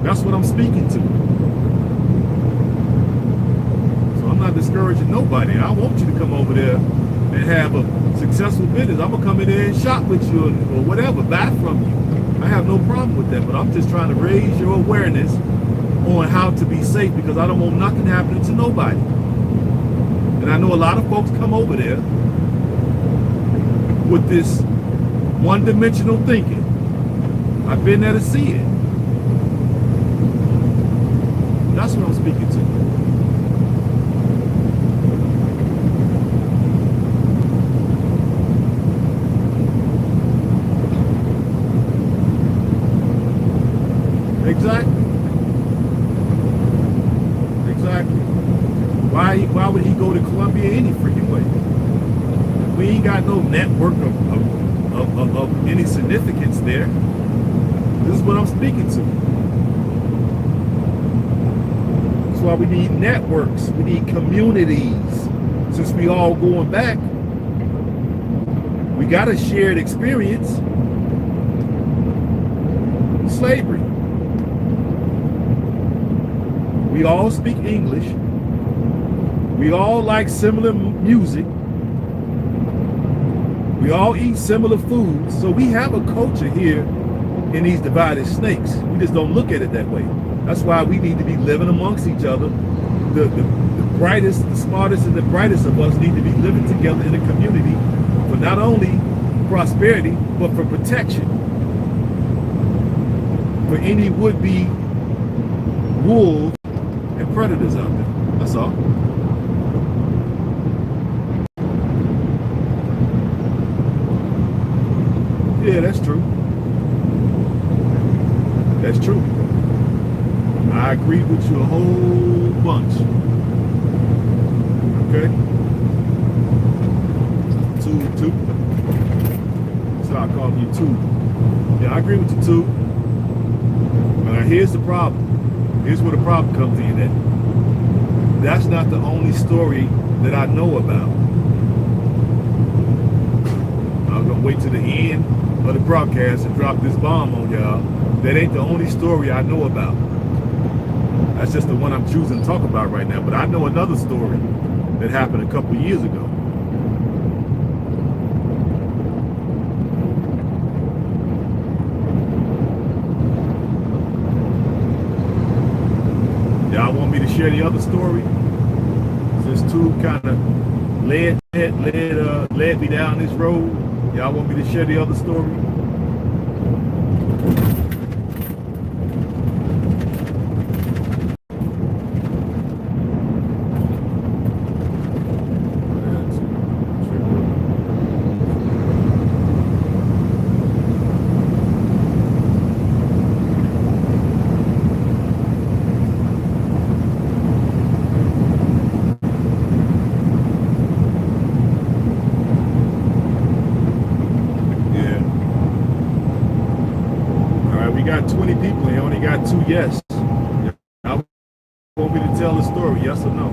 That's what I'm speaking to. I'm not discouraging nobody. I want you to come over there and have a successful business. I'm gonna come in there and shop with you or whatever, buy from you. I have no problem with that, but I'm just trying to raise your awareness on how to be safe, because I don't want nothing happening to nobody. And I know a lot of folks come over there with this one-dimensional thinking. I've been there to see it. That's what I'm speaking to. Exactly. Why would he go to Colombia any freaking way? We ain't got no network of any significance there. This is what I'm speaking to. That's why we need networks. We need communities. Since we all going back, we got a shared experience. slavery. We all speak English. We all like similar music. We all eat similar foods. So we have a culture here in these divided snakes. We just don't look at it that way. That's why we need to be living amongst each other. The brightest, the smartest, and the brightest of us need to be living together in a community for not only prosperity, but for protection. For any would-be wolves and predators out there. That's all. Yeah, that's true. That's true. I agree with you a whole bunch. Okay? Two. So I call you two. Yeah, I agree with you too. But now here's the problem. Here's where the problem comes in at. That's not the only story that I know about. I'm gonna wait to the end of the broadcast and drop this bomb on y'all. That ain't the only story I know about. That's just the one I'm choosing to talk about right now. But I know another story that happened a couple of years ago. Y'all want me to share the other story? Since two kind of led me down this road. Y'all want me to share the other story? Got 20 people and only got 2 yes. I want me to tell the story, yes or no?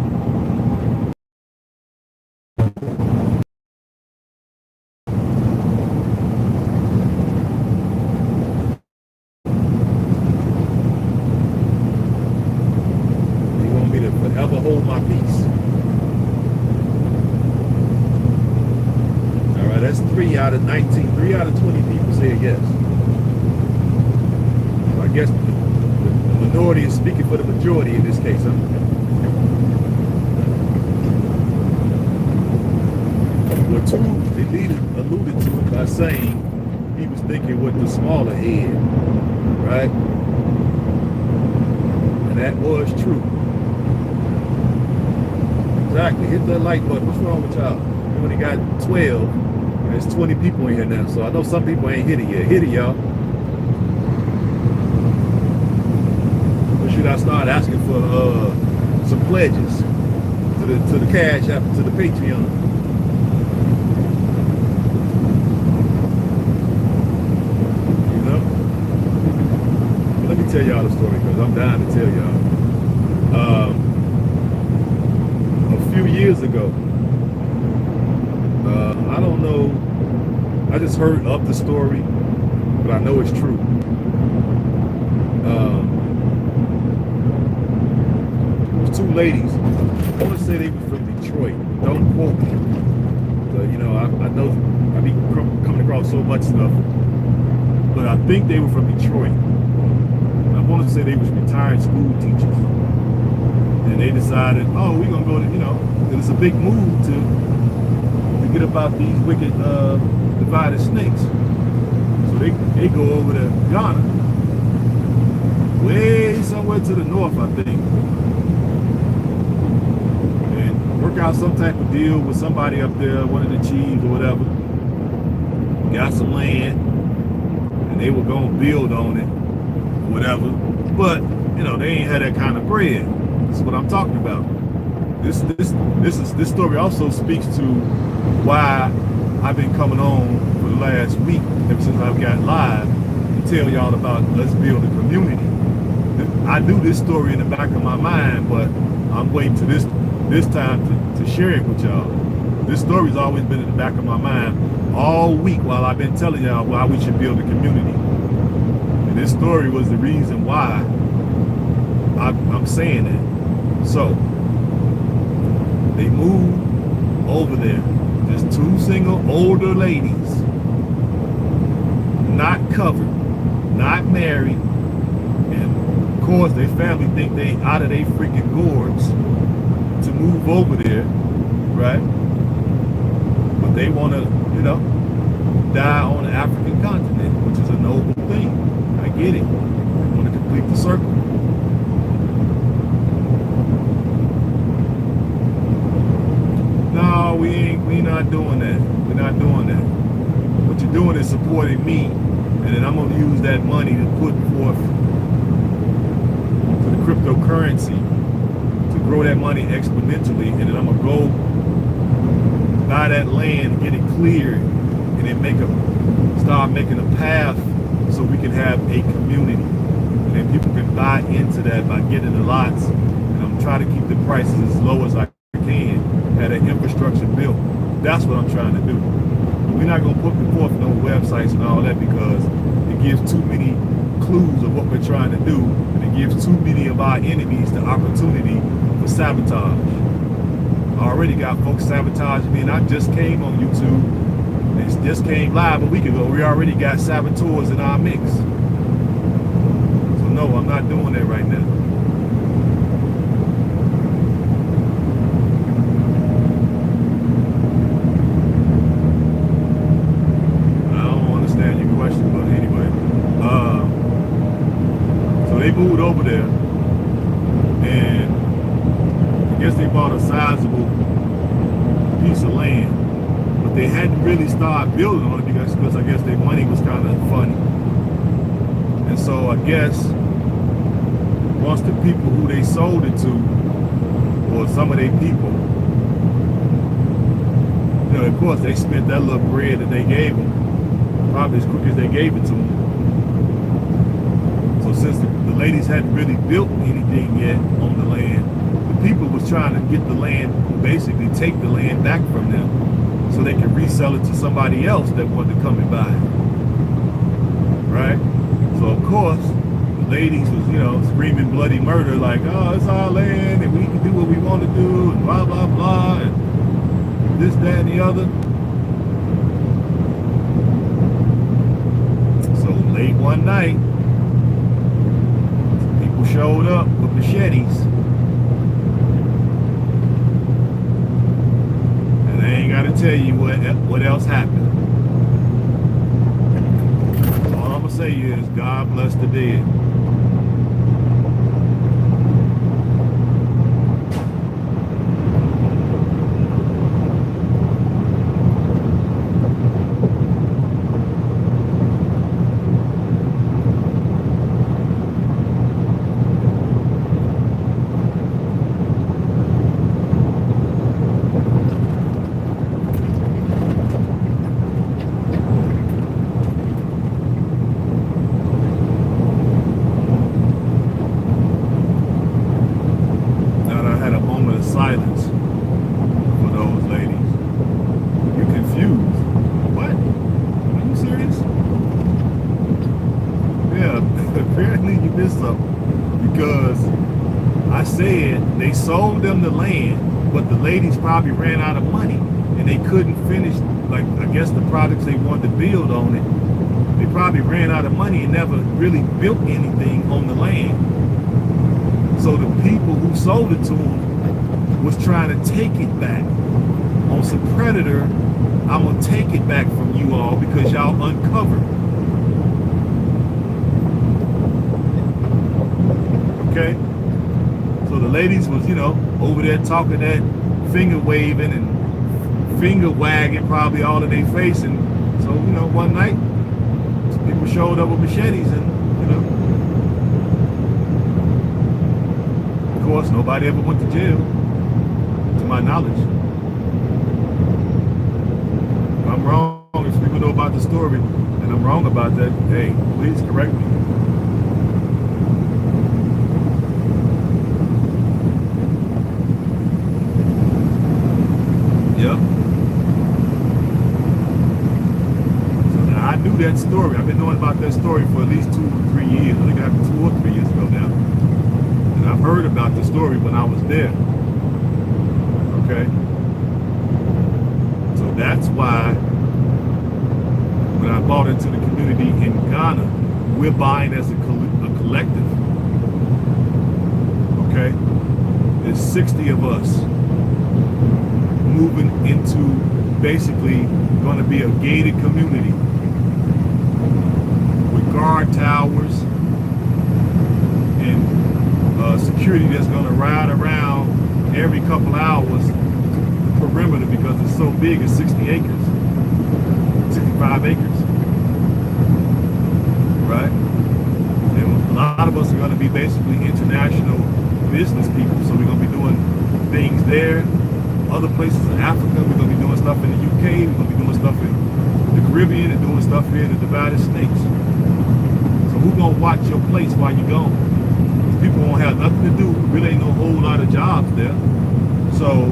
You want me to forever hold my peace? All right, that's 3 out of 19. 3 out of 20 people said yes. I guess the minority is speaking for the majority in this case, huh? Well, two alluded to it by saying he was thinking with the smaller head, right? And that was true. Exactly. Hit that like button. What's wrong with y'all? We only got 12. There's 20 people in here now, so I know some people ain't hit it yet. Hit it, y'all. Should I start asking for some pledges to the Cash App, to the Patreon? You know? But let me tell y'all the story because I'm dying to tell y'all. A few years ago, I don't know, I just heard of the story, but I know it's true. Two ladies, I want to say they were from Detroit. Don't quote me. But, you know, I know I be coming across so much stuff. But I think they were from Detroit. And I want to say they was retired school teachers. And they decided, oh, we're going to go to, you know, it's a big move to get about these wicked divided snakes. So they go over to Ghana. Way somewhere to the north, I think. Work out some type of deal with somebody up there, one of the chiefs or whatever. Got some land, and they were gonna build on it, or whatever. But you know, they ain't had that kind of bread. This is what I'm talking about. This story also speaks to why I've been coming on for the last week, ever since I've got live, to tell y'all about let's build a community. I knew this story in the back of my mind, but I'm waiting to this time to share it with y'all. This story's always been in the back of my mind all week while I've been telling y'all why we should build a community. And this story was the reason why I'm saying that. So they moved over there. Just two single older ladies, not covered, not married, and of course their family think they out of their freaking gourds to move over there, right? But they want to, you know, die on the African continent, which is a noble thing. I get it. They want to complete the circle. No, we not doing that. We're not doing that. What you're doing is supporting me, and then I'm gonna use that money to put forth to the cryptocurrency to grow that money exponentially, and then I'm gonna go buy that land, get it cleared, and then start making a path so we can have a community, and then people can buy into that by getting the lots, and I'm trying to keep the prices as low as I can, have an infrastructure built. That's what I'm trying to do. We're not going to put forth no websites and all that because it gives too many clues of what we're trying to do, and it gives too many of our enemies the opportunity for sabotage. I already got folks sabotaging me, and I just came on YouTube. It just came live a week ago. We already got saboteurs in our mix. So no, I'm not doing that right now. They moved over there, and I guess they bought a sizable piece of land, but they hadn't really started building on it because I guess their money was kind of funny. And so I guess once the people who they sold it to, or some of their people, you know, of course they spent that little bread that they gave them, probably as quick as they gave it to them. So since the ladies hadn't really built anything yet on the land, the people was trying to get the land, basically take the land back from them so they could resell it to somebody else that wanted to come and buy it. Right? So of course, the ladies was, you know, screaming bloody murder like, oh, it's our land and we can do what we want to do and blah, blah, blah, and this, that, and the other. So late one night, showed up with machetes, and I ain't gotta tell you what else happened. All I'm gonna say is God bless the dead. Silence for those ladies. You're confused. What? Are you serious? Yeah, apparently you missed something, because I said they sold them the land, but the ladies probably ran out of money and they couldn't finish, like, I guess the products they wanted to build on it. They probably ran out of money and never really built anything on the land. So the people who sold it to them was trying to take it back. On some predator, I'm gonna take it back from you all because y'all uncovered. Okay? So the ladies was, you know, over there talking that finger waving and finger wagging probably all in their face. And so, you know, one night, some people showed up with machetes and, you know, of course, nobody ever went to jail. To my knowledge. If I'm wrong, if people know about the story and I'm wrong about that, hey, please correct me. Yep. So now I knew that story. I've been knowing about that story for at least 2 or 3 about the story when I was there. Okay? So that's why when I bought into the community in Ghana, we're buying as a collective. Okay? There's 60 of us moving into basically going to be a gated community with guard towers and security that's going to ride around every couple hours the perimeter because it's so big. It's 60 acres, 65 acres, right? And a lot of us are going to be basically international business people, so we're going to be doing things there. Other places in Africa, we're going to be doing stuff in the UK, we're going to be doing stuff in the Caribbean and doing stuff here in the Divided States. So who's going to watch your place while you're gone? People won't have nothing to do. Really ain't no whole lot of jobs there. So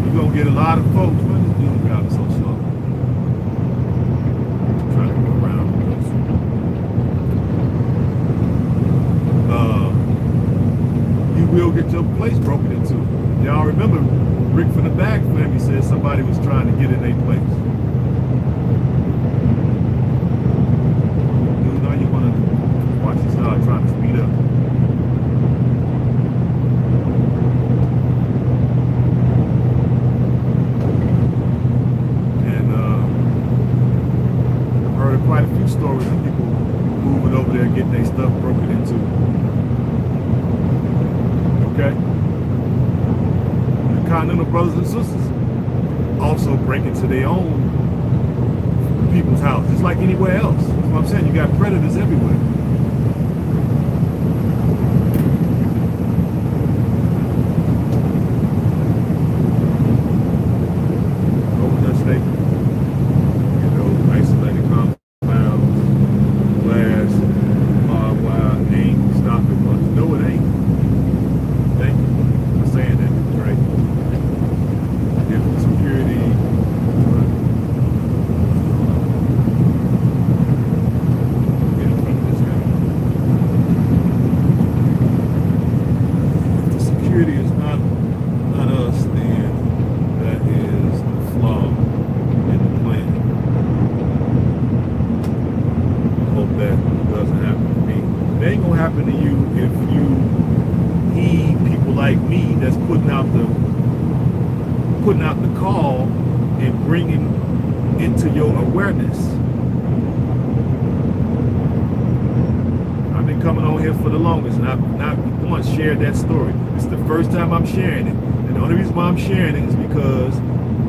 you're going to get a lot of folks. Why this dude driving so slow? I'm trying to go around. You will get your place broken into. Y'all remember Rick from the Bag family said somebody was trying to get in their place. Dude, now you want to watch this dog trying to speed up. And I've heard quite a few stories of people moving over there getting their stuff broken into. Okay? Continental brothers and sisters also break into their own people's house, just like anywhere else. That's what I'm saying. You got predators everywhere. Over that state, you know, isolated compounds, glass, barbed wire, ain't stopping much. No, it ain't. Thank you for saying that. Right. Security. Get in front of this guy. If the security is not us, then that is the flaw in the plan. I hope that doesn't happen to me. It ain't gonna happen to you if you heed people like me that's putting out the call and bringing into your awareness. I've been coming on here for the longest, and I've not once shared that story. It's the first time I'm sharing it, and the only reason why I'm sharing it is because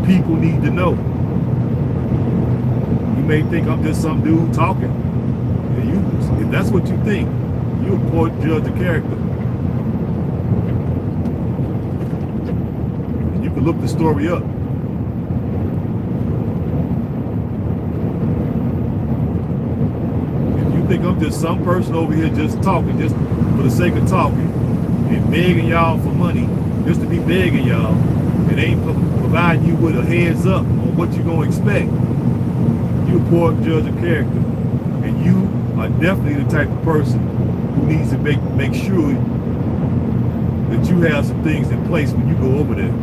people need to know. You may think I'm just some dude talking, and if that's what you think, you're a poor judge of character. You can look the story up. If you think I'm just some person over here just talking, just for the sake of talking, and begging y'all for money, just to be begging y'all, and ain't providing you with a heads up on what you're going to expect, you're a poor judge of character. And you are definitely the type of person who needs to make sure that you have some things in place when you go over there.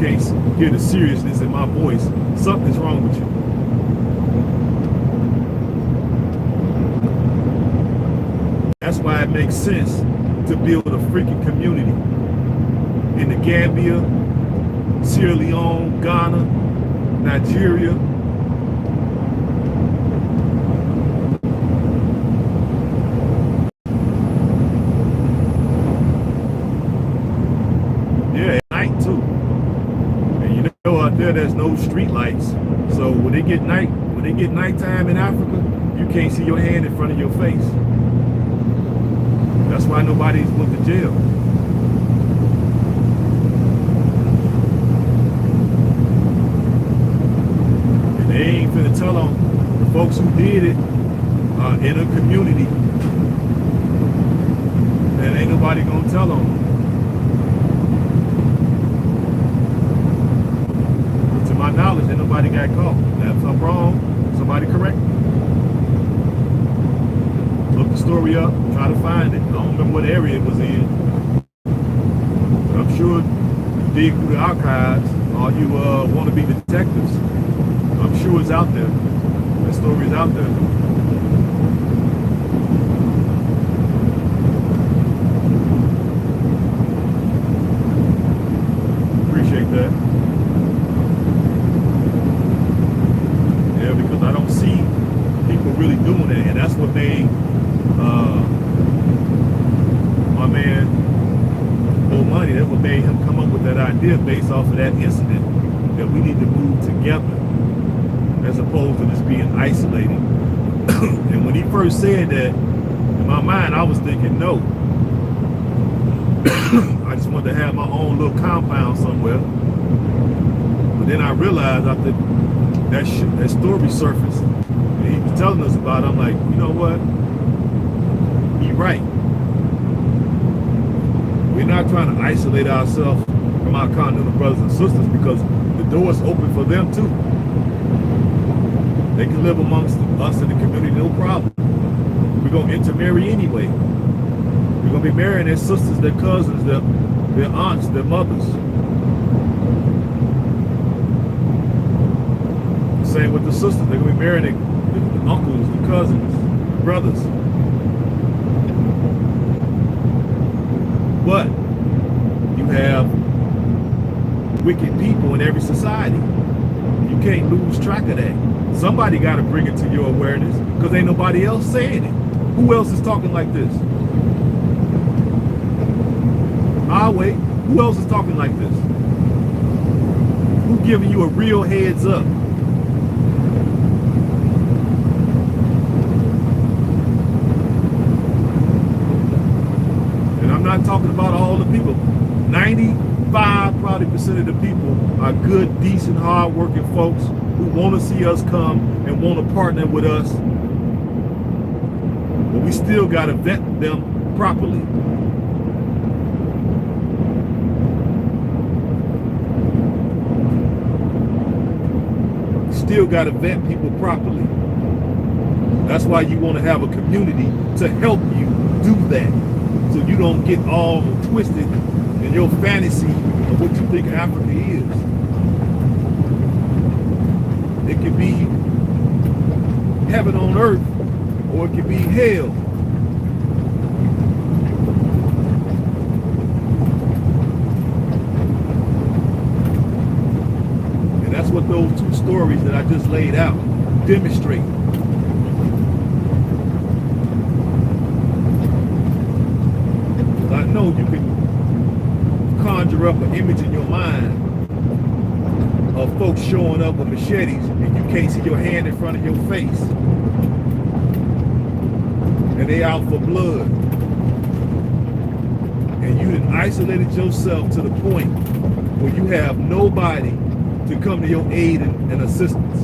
Can't hear the seriousness in my voice. Something's wrong with you. That's why it makes sense to build a freaking community in the Gambia, Sierra Leone, Ghana, Nigeria. Yeah, at night too. Out there's no street lights, so when they get nighttime in Africa, you can't see your hand in front of your face. That's why nobody's went to jail. And they ain't finna tell on the folks who did it in a community, and ain't nobody gonna tell on them. To my knowledge that nobody got caught. Now, if I'm wrong, somebody correct me. Look the story up, try to find it. I don't remember what area it was in. But I'm sure you dig through the archives, or you want to be detectives. I'm sure it's out there. That story is out there. Appreciate that. Yeah, because I don't see people really doing that, and that's what made my man Old Money, that's what made him come up with that idea based off of that incident, that we need to move together as opposed to just being isolated. And when he first said that, in my mind I was thinking, no, I just wanted to have my own little compound somewhere. But then I realized after that story surfaced and he was telling us about it, I'm like, you know what, he's right. We're not trying to isolate ourselves from our continental brothers and sisters, because the door's open for them too. They can live amongst us in the community, no problem. We're going to intermarry anyway. We're going to be marrying their sisters, their cousins, their aunts, their mothers. Same with the sisters. They're going to be marrying the uncles, the cousins, the brothers. But you have wicked people in every society. You can't lose track of that. Somebody got to bring it to your awareness, because ain't nobody else saying it. Who else is talking like this? I'll wait. Who else is talking like this? Who giving you a real heads up? And I'm not talking about all the people. 95% probably of the people are good, decent, hard-working folks who want to see us come and want to partner with us. But we still got to vet them properly. Still got to vet people properly. That's why you want to have a community to help you do that, so you don't get all twisted in your fantasy of what you think Africa is. It could be heaven on earth, or it could be hell. And that's what those two stories that I just laid out demonstrate. I know you can conjure up an image in your mind of folks showing up with machetes and you can't see your hand in front of your face, and they out for blood, and you done isolated yourself to the point where you have nobody to come to your aid and assistance.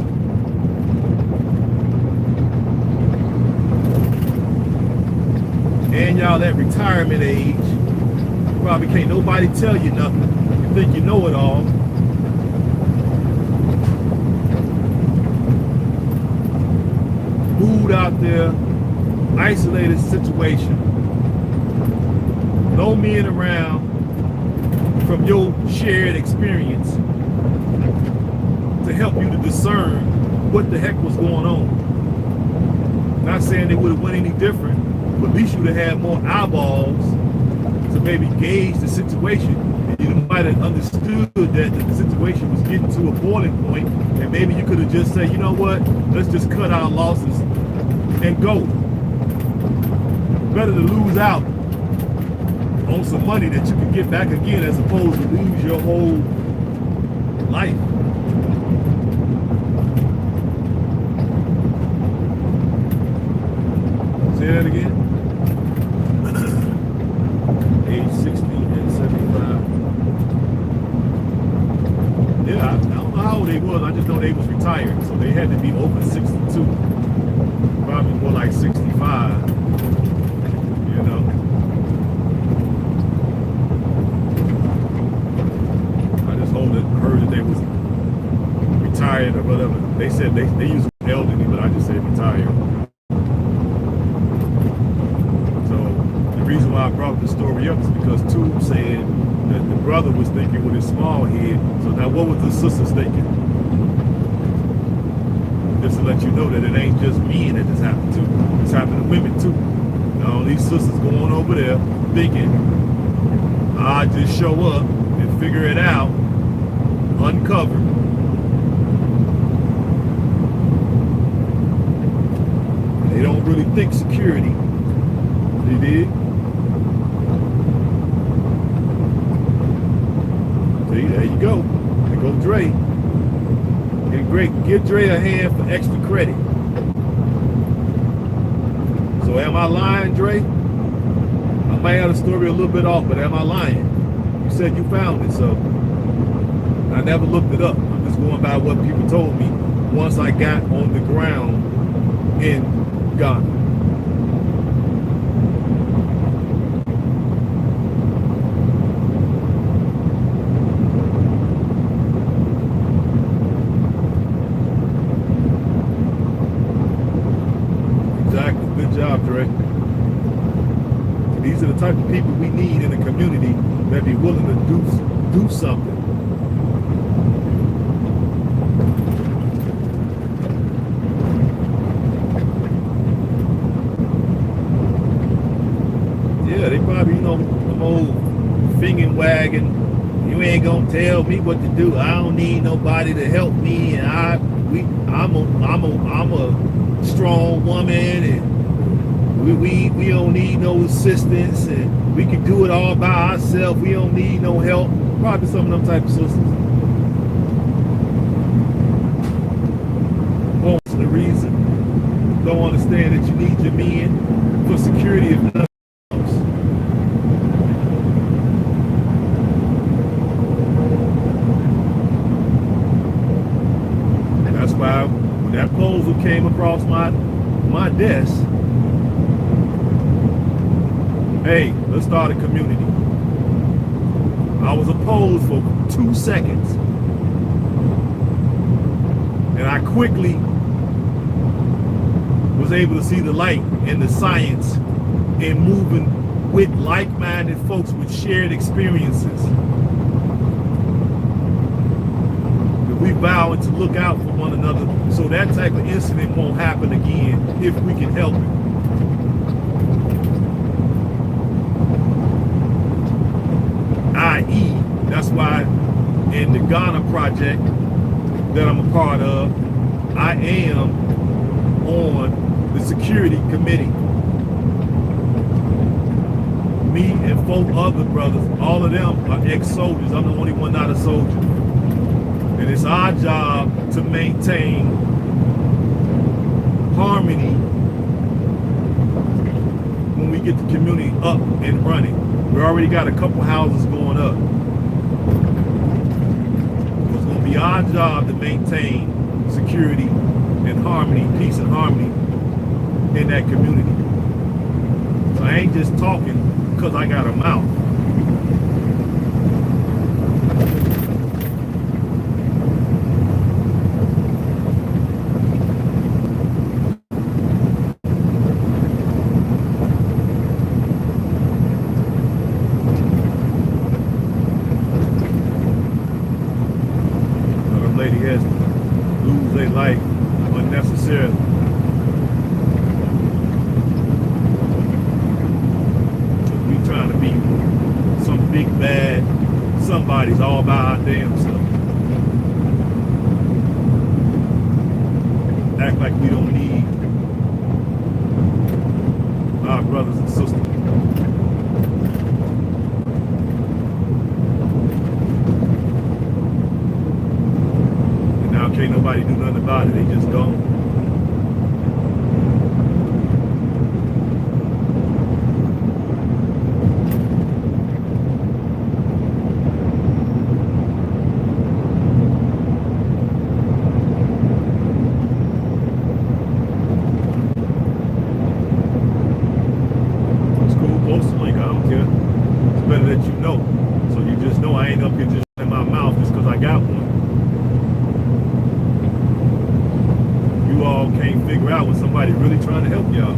And y'all at retirement age, probably can't nobody tell you nothing. You think you know it all. Moved out there, isolated situation. No men around from your shared experience to help you to discern what the heck was going on. Not saying they would have went any different, but at least you'd have had more eyeballs to maybe gauge the situation, and you might have understood that the situation was getting to a boiling point, and maybe you could have just said, you know what, let's just cut our losses and go. Better to lose out on some money that you can get back again, as opposed to lose your whole life. Say that again. Age 60 and 75. Yeah, I don't know how old they was. I just know they was retired, so they had to be over 62. Probably more like 65. You know. I just heard that they was retired or whatever. They said they use elderly, but I just say retired. So the reason why I brought the story up is because Tube said that the brother was thinking with his small head. So now what was the sisters thinking? Just to let you know that it ain't just men that this happened to. It's happened to women too. Now these sisters going over there thinking, I just show up and figure it out, uncover. They don't really think security. They did. See, there you go. There go Dre. Give Dre a hand for extra credit. So am I lying, Dre? I might have the story a little bit off, but am I lying? You said you found it, so I never looked it up. I'm just going by what people told me once I got on the ground in Ghana. Good job, Dre. These are the type of people we need in the community that be willing to do something. Yeah, they probably, some old finger wagging. You ain't gonna tell me what to do. I don't need nobody to help me, and I'm a strong woman, and we don't need no assistance, and we can do it all by ourselves. We don't need no help. Probably some of them type of sisters. Most of the reason. Don't understand that you need your men for security if nothing else. That's why when that proposal came across my desk, hey, let's start a community. I was opposed for 2 seconds. And I quickly was able to see the light and the science in moving with like-minded folks with shared experiences. We vow to look out for one another so that type of incident won't happen again if we can help it. I.e., that's why in the Ghana project that I'm a part of, I am on the security committee. Me and 4 other brothers, all of them are ex-soldiers. I'm the only one not a soldier. And it's our job to maintain harmony when we get the community up and running. We already got a couple houses going up. It's going to be our job to maintain security and harmony, peace and harmony in that community. So I ain't just talking because I got a mouth. Lady has to lose their life unnecessarily. We trying to be some big bad somebody's all by our damn self. Act like we don't need our brothers and sisters. Can't nobody do nothing about it. They just don't. It's cool. Post the link. I don't care. It's better that you know. So you just know I ain't up here just in my mouth just because I got one. y'all can't figure out when somebody really trying to help y'all.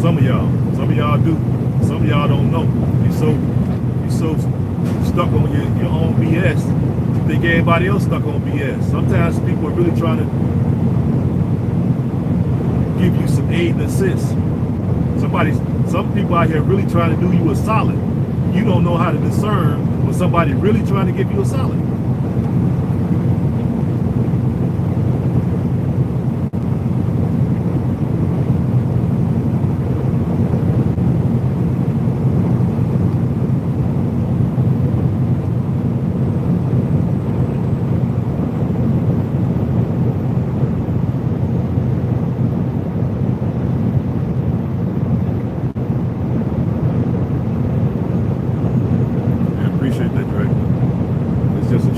Some of y'all do. Some of y'all don't know. You're so stuck on your own BS. You think everybody else stuck on BS. Sometimes people are really trying to give you some aid and assist. Some people out here really trying to do you a solid. You don't know how to discern when somebody really trying to give you a solid.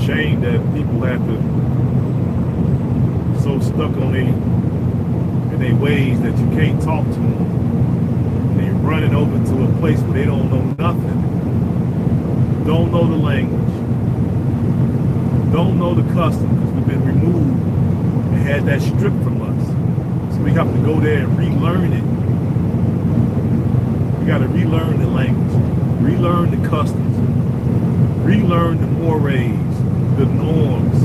Shame that people have to so stuck on their ways that you can't talk to them. And you're running over to a place where they don't know nothing, don't know the language, don't know the custom, because we've been removed and had that stripped from us. So we have to go there and relearn it. We got to relearn the language, relearn the customs, relearn the mores, the norms.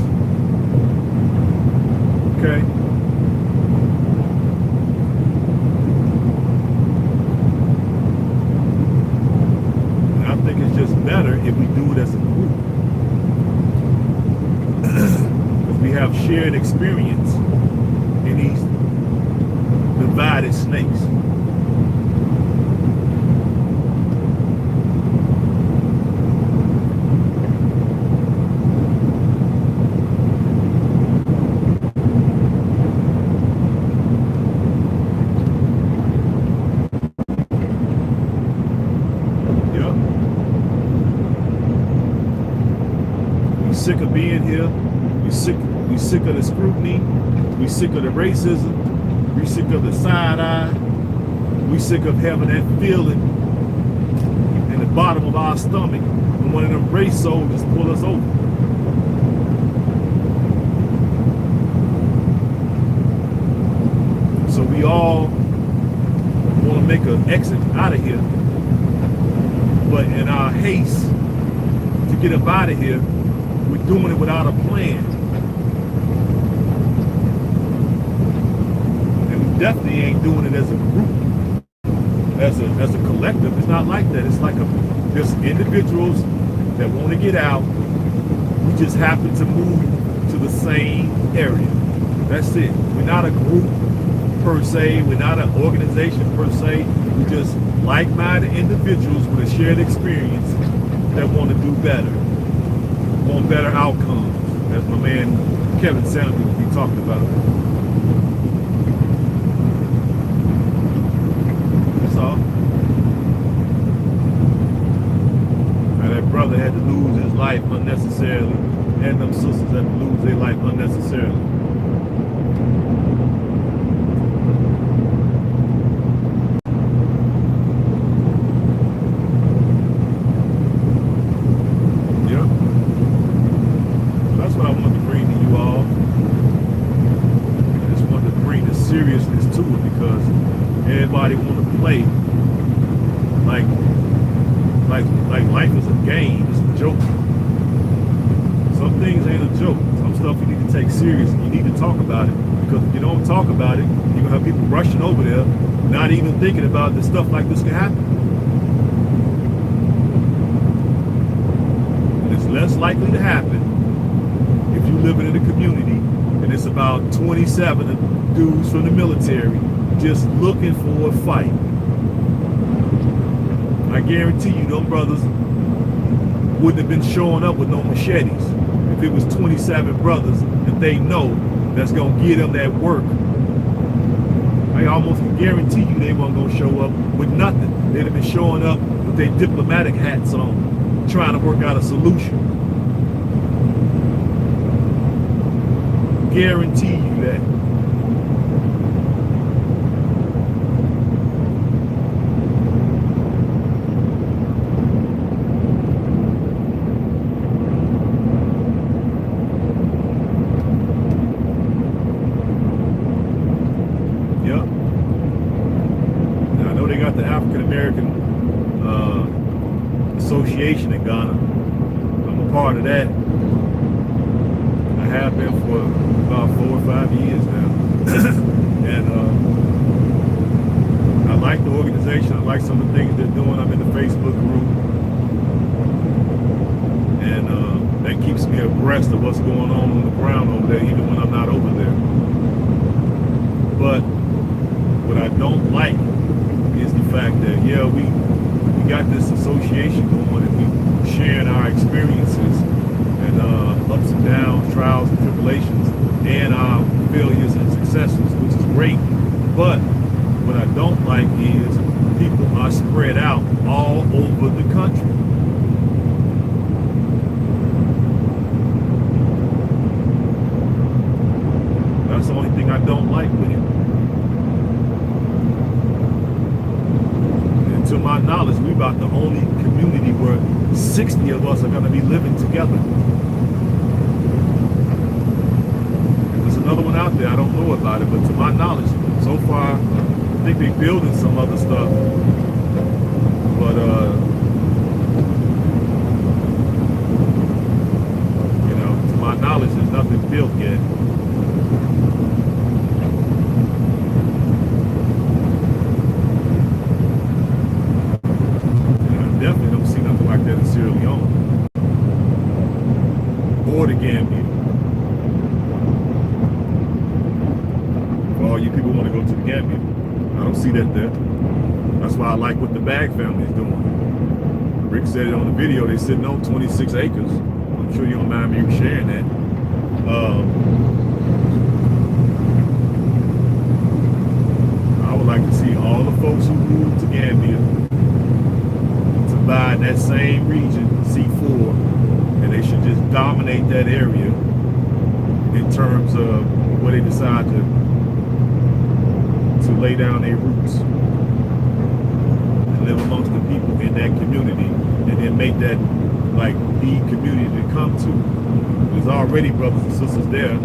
Okay? And I think it's just better if we do it as a group. Because we have shared experience in these divided snakes. Sick of being here. We sick of the scrutiny. We sick of the racism. We sick of the side eye. We sick of having that feeling in the bottom of our stomach when one of them race soldiers pull us over. So we all want to make an exit out of here, but in our haste to get up out of here, we're doing it without a plan. And we definitely ain't doing it as a group, as a collective. It's not like that. It's like there's individuals that want to get out. We just happen to move to the same area. That's it. We're not a group per se. We're not an organization per se. We're just like-minded individuals with a shared experience that want to do better. Want better outcomes, as my man Kevin Sanders will be talking about. That's all. Now that brother had to lose his life unnecessarily, and them sisters had to lose their life unnecessarily. Seriousness to it, because everybody want to play like life is a game. It's a joke. Some things ain't a joke. Some stuff you need to take serious, and you need to talk about it, because if you don't talk about it, you're gonna have people rushing over there, not even thinking about that stuff like this can happen. And it's less likely to happen if you live in a community and it's about 27 dudes from the military just looking for a fight. I guarantee you them brothers wouldn't have been showing up with no machetes if it was 27 brothers that they know that's gonna get them that work. I almost can guarantee you they weren't gonna show up with nothing. They'd have been showing up with their diplomatic hats on, trying to work out a solution. Guarantee you that. have been for about 4 or 5 years now. And I like the organization. I like some of the things they're doing. I'm in the Facebook group. And that keeps me abreast of what's going on the ground over there, even when I'm not over there. But what I don't like is the fact that, yeah, we got this association going and we sharing our experiences and ups and downs, trials and tribulations, and our failures and successes, which is great. But what I don't like is people are spread out all over the country. That's the only thing I don't like with it. And to my knowledge, we're about the only community where 60 of us are going to be living together. There's another one out there, I don't know about it, but to my knowledge, so far, I think they're building some other stuff. But, you know, to my knowledge, there's nothing built yet. Definitely don't see nothing like that in Sierra Leone or the Gambia. For all you people who want to go to the Gambia, I don't see that there. That's why I like what the Bag family is doing. Rick said it on the video. They're sitting on 26 acres. I'm sure you don't mind me sharing that. I would like to see all the folks who moved to Gambia by that same region, C4, and they should just dominate that area in terms of where they decide to lay down their roots and live amongst the people in that community, and then make that like the community to come to. There's already brothers and sisters there,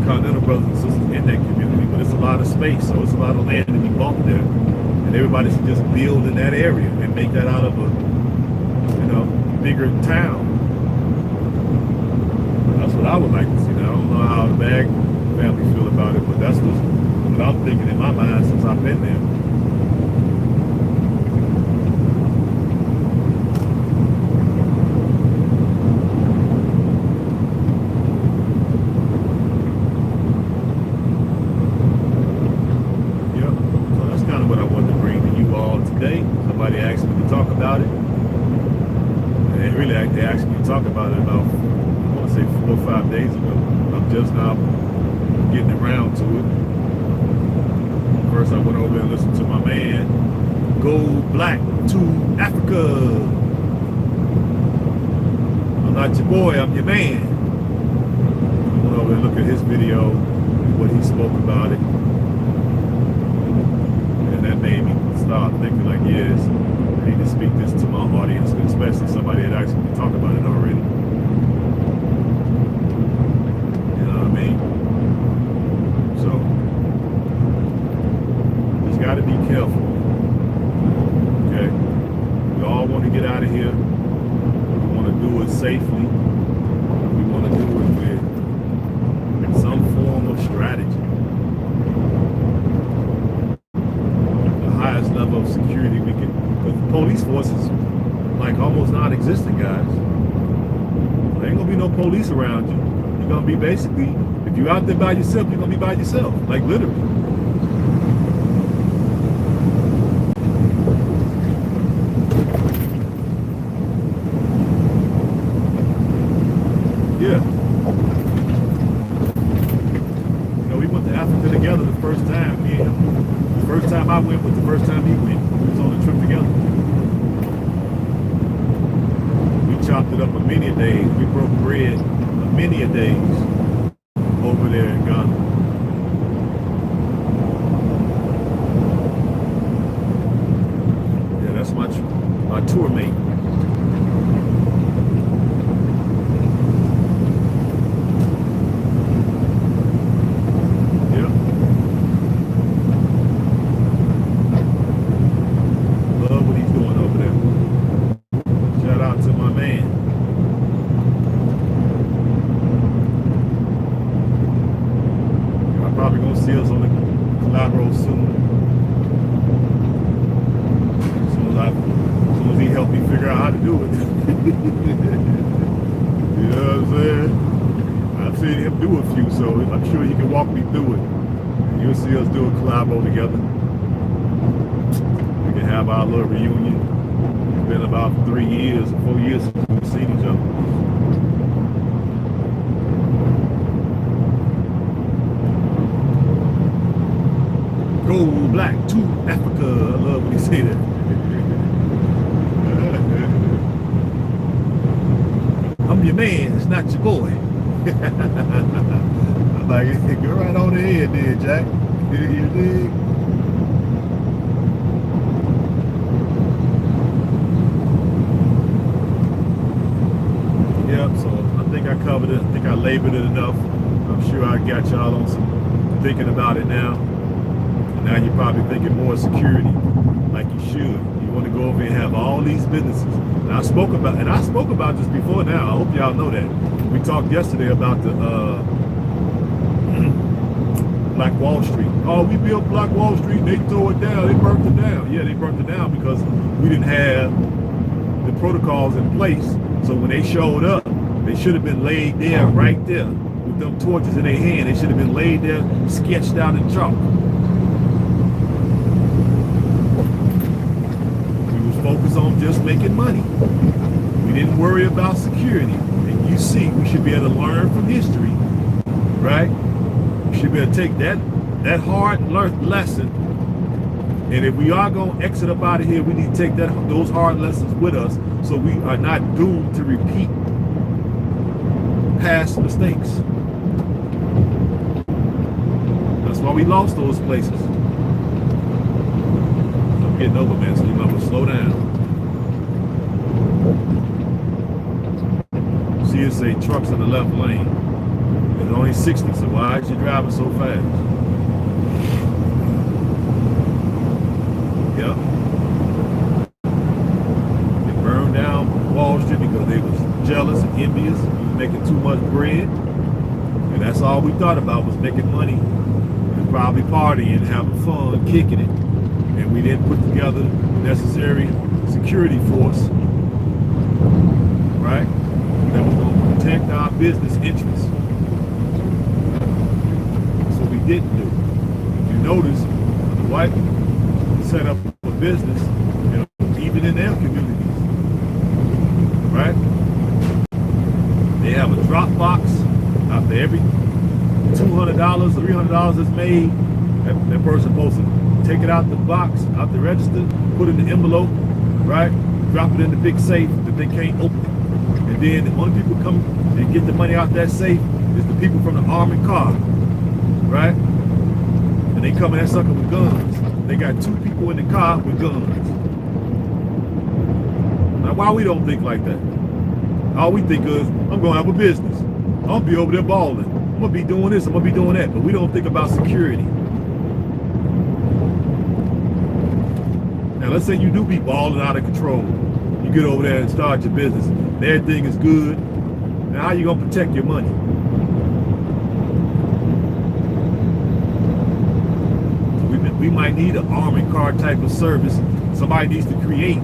continental brothers and sisters in that community, but it's a lot of space, so it's a lot of land to be bought there. And everybody should just build in that area and make that out of a, you know, bigger town. That's what I would like to see. Now, I don't know how the Bag family feel about it, but that's what I'm thinking in my mind since I've been there. Today, somebody asked me to talk about it, and really they asked me to talk about it about, I want to say 4 or 5 days ago. I'm just now getting around to it. First I went over and listened to my man, Go Black to Africa. I'm not your boy, I'm your man. I went over and looked at his video, what he spoke about it. That made me start thinking like, yes, I need to speak this to my audience, especially somebody that actually can talk about it already. You know what I mean? So, just got to be careful. Okay? We all want to get out of here. We want to do it safely. We want to do it with some form of strategy. Highest level of security we can, because the police force is like almost non-existent, guys. There ain't gonna be no police around you. You're gonna be basically, if you're out there by yourself, you're gonna be by yourself, like literally. Yeah. You know, we went to Africa together the first time, me and him. The first time I went was the first time he went. We was on a trip together. We chopped it up a many a days. We broke bread a many a days over there in Ghana. Yeah, that's my tour mate. see us on the collateral soon. As soon as he helped me figure out how to do it. You know what I'm saying? I've seen him do a few, so I'm sure he can walk me through it. And you'll see us do a collabo together. We can have our little reunion. It's been about 3 years, 4 years since we've seen each other. Go black to Africa. I love when you say that. I'm your man, it's not your boy. I'm like, go right on ahead there, Jack. You dig? Yep, so I think I covered it. I think I labored it enough. I'm sure I got y'all on some thinking about it now. And now you're probably thinking more security, like you should. You want to go over and have all these businesses. And I spoke about this before now. I hope y'all know that. We talked yesterday about the Black Wall Street. Oh, we built Black Wall Street, they tore it down, they burnt it down. Yeah, they burnt it down because we didn't have the protocols in place. So when they showed up, they should have been laid there, right there, with them torches in their hand. They should have been laid there, sketched out in chalk. We was focused on just making money. We didn't worry about security. And you see, we should be able to learn from history, right? We should be able to take that hard lesson. And if we are going to exit up out of here, we need to take those hard lessons with us so we are not doomed to repeat past mistakes. That's why we lost those places. I'm getting over, man, so you might want to slow down. See it say trucks in the left lane. It's only 60, so why is you driving so fast? Yep. They burned down Wall Street because they was jealous and envious, making too much bread. And that's all we thought about was making money and probably partying, having fun, kicking it. And we didn't put together the necessary security force, right? That was going to protect our business interests. That's what we didn't do. If you notice, the white people set up a business, you know, even in their communities, right? They have a drop box after every $200, $300 is made. That person supposed to take it out the box, out the register, put it in the envelope, right? Drop it in the big safe that they can't open it. And then the only people come and get the money out that safe is the people from the armored car, right? And they come in that sucker with guns. They got 2 people in the car with guns. Now, why we don't think like that? All we think is, I'm going to have a business. I'll be over there balling. I'm going to be doing this, I'm going to be doing that. But we don't think about security. Now, let's say you do be balling out of control. You get over there and start your business. And everything is good. Now, how are you going to protect your money? We might need an armored car type of service. Somebody needs to create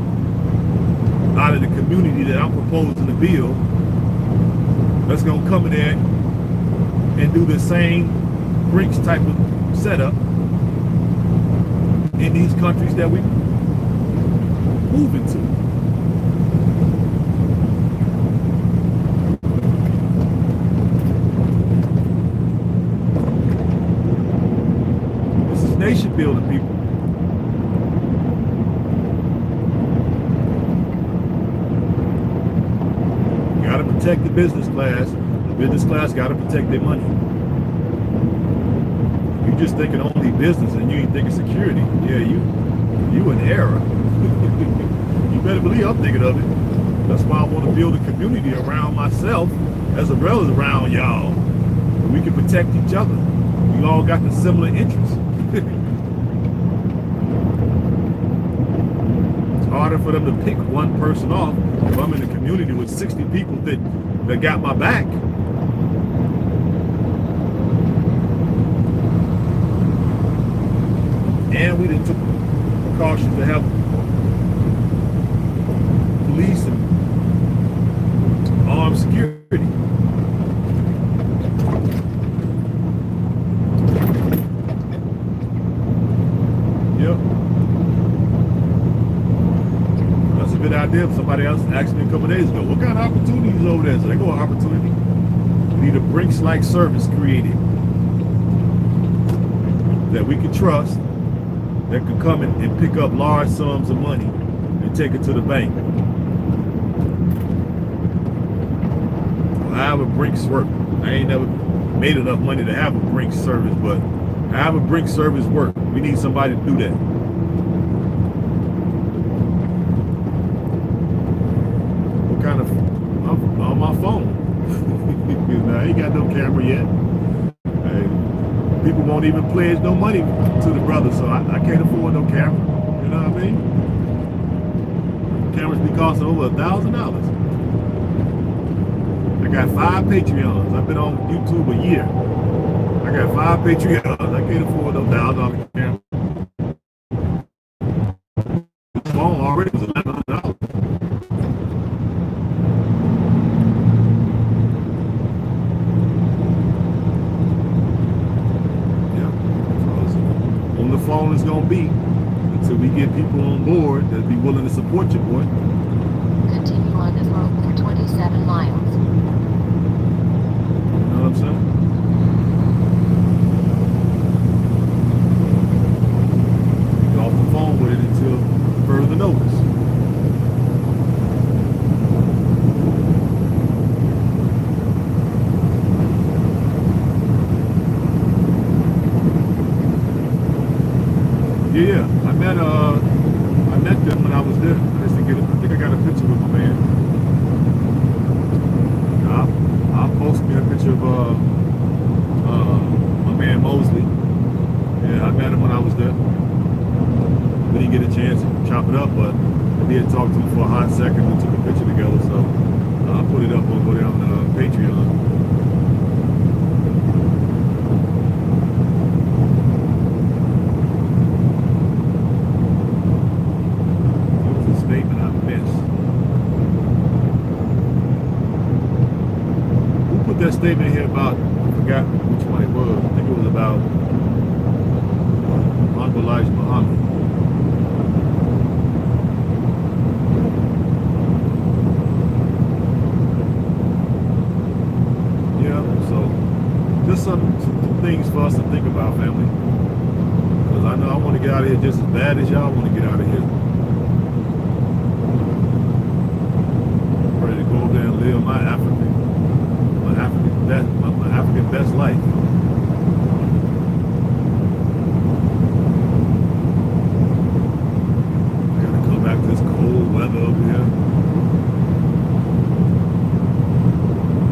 out of the community that I'm proposing to build. That's going to come in there and do the same Brinks type of setup in these countries that we move into. This is nation building, people. You gotta protect the business class. The business class gotta protect their money. You just thinking only business and you ain't thinking security. Yeah, you in error. You better believe I'm thinking of it. That's why I want to build a community around myself as well as around y'all. We can protect each other. We all got the similar interests. It's harder for them to pick one person off if I'm in a community with 60 people that got my back. And we done took precautions to have police and armed security. Yep. That's a good idea. Somebody else asked me a couple of days ago, what kind of opportunities over there? So they go, opportunity. We need a Brinks-like service created that we can trust, that can come and pick up large sums of money and take it to the bank. However Brinks work. I ain't never made enough money to have a Brinks service, but however Brinks service work, we need somebody to do that. What kind of, on my phone. I ain't got no camera yet. People won't even pledge no money to the brother, so I can't afford no camera. You know what I mean? Cameras be costing over $1,000. I got 5 Patreons. I've been on YouTube a year. I got 5 Patreons. I can't afford no $1,000 camera. The phone already was $1,100. The phone is going to be until we get people on board that be willing to support your boy. Continue on this road for 27 miles. You know what I'm saying? Get off the phone with it until further notice. Yeah, I met them when I was there. I think I got a picture with my man. I'll post me a picture of my man Mosley. Yeah, I met him when I was there. We didn't get a chance to chop it up, but I did talk to him for a hot second. We took a picture together, so I'll put it up on Patreon. That statement here about, I forgot which one it was. I think it was about Elijah Muhammad. Yeah, so just some things for us to think about, family. Because I know I want to get out of here just as bad as y'all want to get out of here. I'm ready to go over there and live my African best life. Gotta come back to this cold weather over here.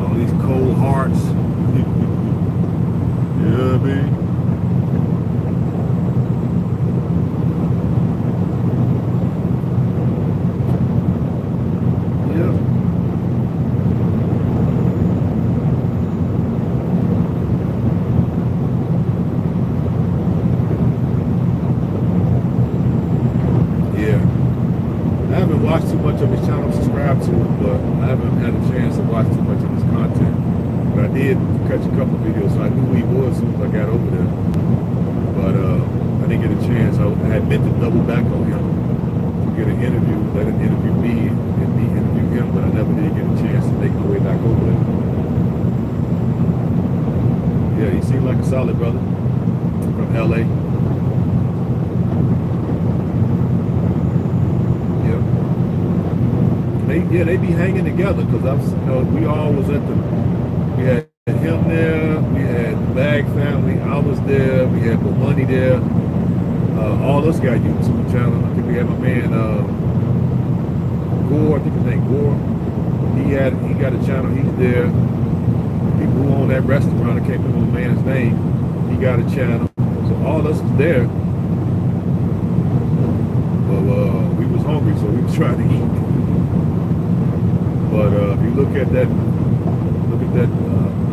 All these cold hearts. You know what I mean? Watch too much of his channel, subscribe to it, but I haven't had a chance to watch too much of his content. But I did catch a couple of videos, so I knew who he was as soon as I got over there. But I didn't get a chance. I had meant to double back on him to get an interview, let him interview me and me interview him, but I never did get a chance to make my way back over there. Yeah, he seemed like a solid brother from LA. They be hanging together because we all was we had him there, we had the Bag family, I was there, we had the money there, all us got YouTube channel. I think we had my man Gore, I think his name Gore. He got a channel, he's there. People who own that restaurant, I can't remember the man's name, he got a channel. So all us was there. But we was hungry, so we was trying to eat. But if you look at that, I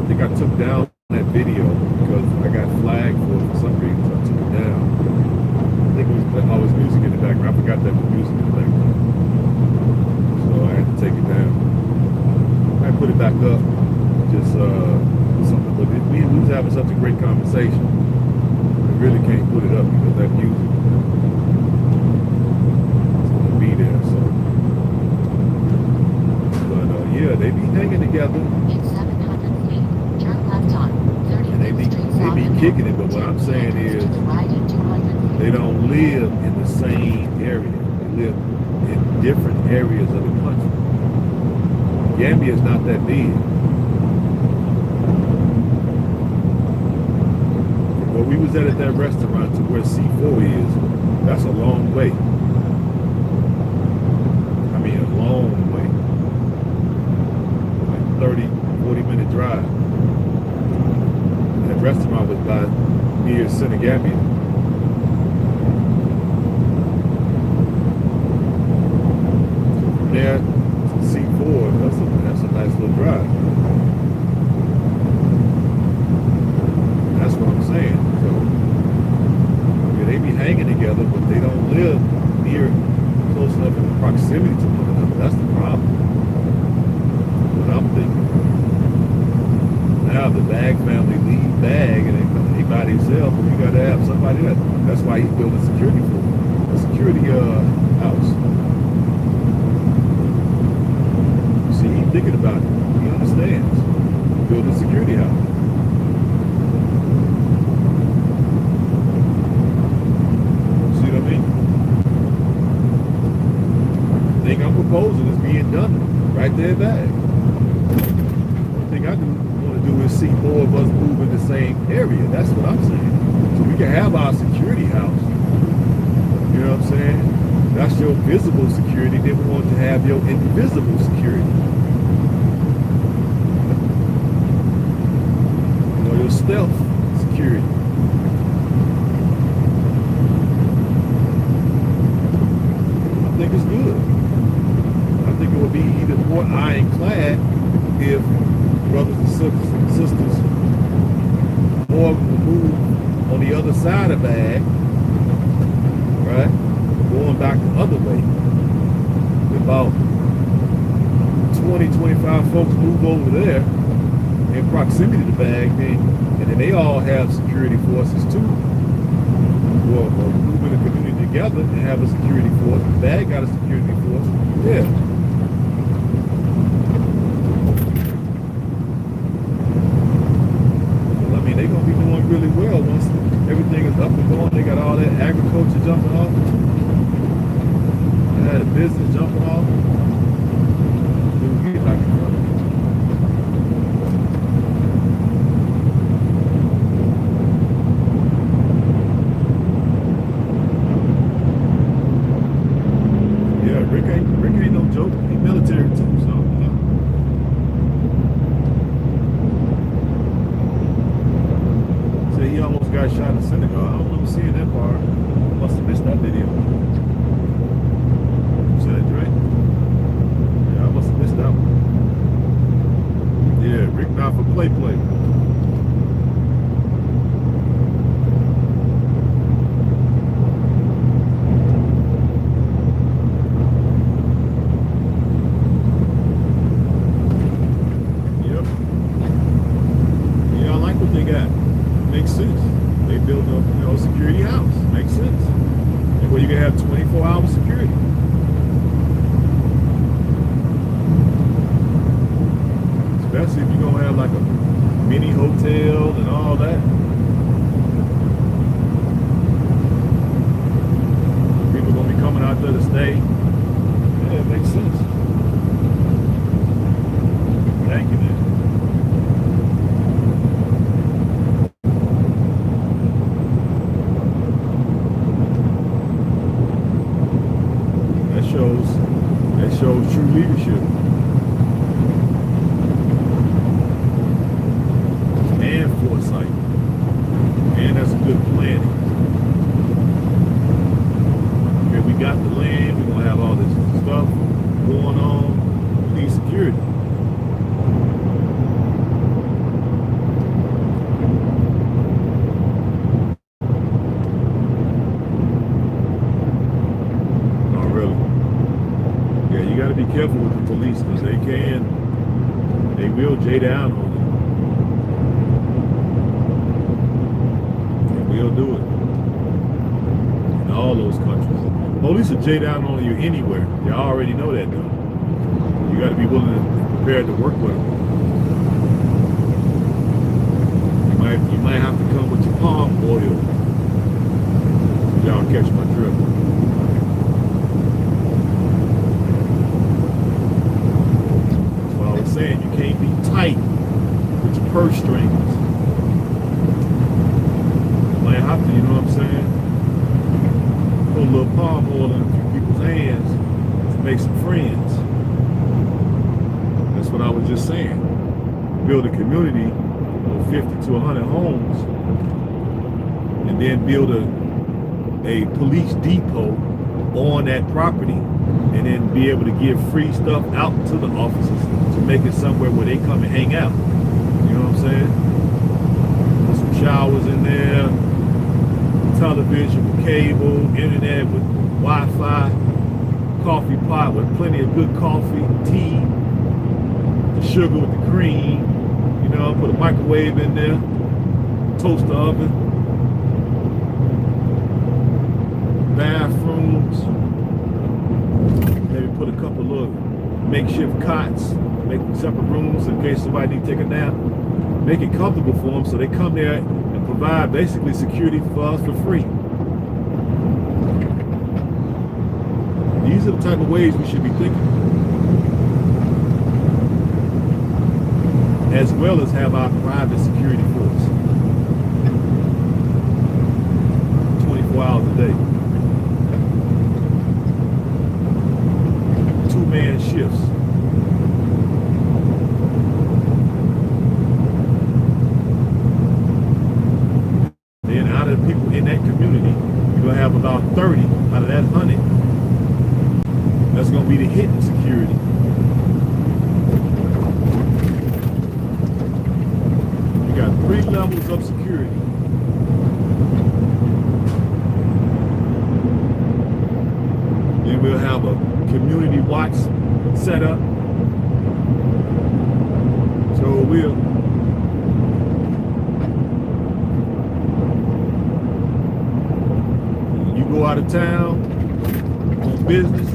think I took down that video because I got flagged for some reason, so I took it down. Oh, it's music in the background. I forgot that was music in the background. So I had to take it down. I put it back up. Just something. But we was having such a great conversation. I really can't put it up because that music is going to be there. So, but yeah, they be hanging together. In 700 feet, turn left on And they 35th Street. be kicking it. But what I'm saying is, to the right in 200 feet. they don't live in the same area. They live in different areas of the country. Gambia is not that big. Where we was at that restaurant to where C4 is, that's a long way. I mean, a long way. Like 30, 40-minute drive. That restaurant was by near Senegambia. There, C4, that's a nice little drive. That's what I'm saying. So, yeah, they be hanging together, but they don't live near, close enough in proximity to one another. That's the problem. What I'm thinking. Now the Bag family leave Bag and they by themselves, but you got to have somebody else. That's why he's building security for a security house. See, he's thinking about it. He understands. Build a security house. See what I mean? The thing I'm proposing is being done right there, Bag. One thing I want to do is see more of us move in the same area. That's what I'm saying. So we can have our security house. You know what I'm saying? That's your visible security. Then we want to have your invisible security. Or your stealth security. I think it's good. I think it would be even more ironclad if brothers and sisters more move on the other side of Bag, right? Going back the other way. About 20, 25 folks move over there in proximity to Bag, and then they all have security forces too. Or move in the community together and have a security force. Bag got a security force. Yeah. They're going to be doing really well once everything is up and going. They got all that agriculture jumping off. They had a business jumping off. Dude, get back in front of me. Yeah, Rick ain't no joke. He's military too, so you know. He almost got shot in Senegal. I don't remember seeing that part. Must have missed that video. You said it, right? Yeah, I must have missed that one. Yeah, Rick not for play. Yep. Yeah, I like what they got. Makes sense. They build a security house. Makes sense. And where you can have 24-hour security. Especially if you're gonna have like a mini hotel and all that. People gonna be coming out there to stay. Yeah, it makes sense. Thank you, man. That shows true leadership and foresight. bust a J down on you anywhere. You already know that though. You got to be willing and prepared to work with them. You might have to come with your palm oil. Y'all catch my drift. That's what I was saying. You can't be tight with your purse strings. You might have to, you know what I'm saying? Put a little palm oil in a few people's hands to make some friends. That's what I was just saying. Build a community of 50 to 100 homes, and then build a police depot on that property, and then be able to give free stuff out to the officers to make it somewhere where they come and hang out. You know what I'm saying? Put some showers in there, television with cable, internet with Wi-Fi, coffee pot with plenty of good coffee, tea, the sugar with the cream, you know, put a microwave in there, toaster oven, bathrooms, maybe put a couple of makeshift cots, make separate rooms in case somebody need to take a nap, make it comfortable for them so they come there and provide basically security for us for free. These are the type of ways we should be thinking, as well as have our private security force 24 hours a day. 2-man shifts. Then out of the people in that community, you're going to have about 30 out of that 100. That's going to be the hidden security. You got 3 levels of security. Then we'll have a community watch set up. So we'll you go out of town on business,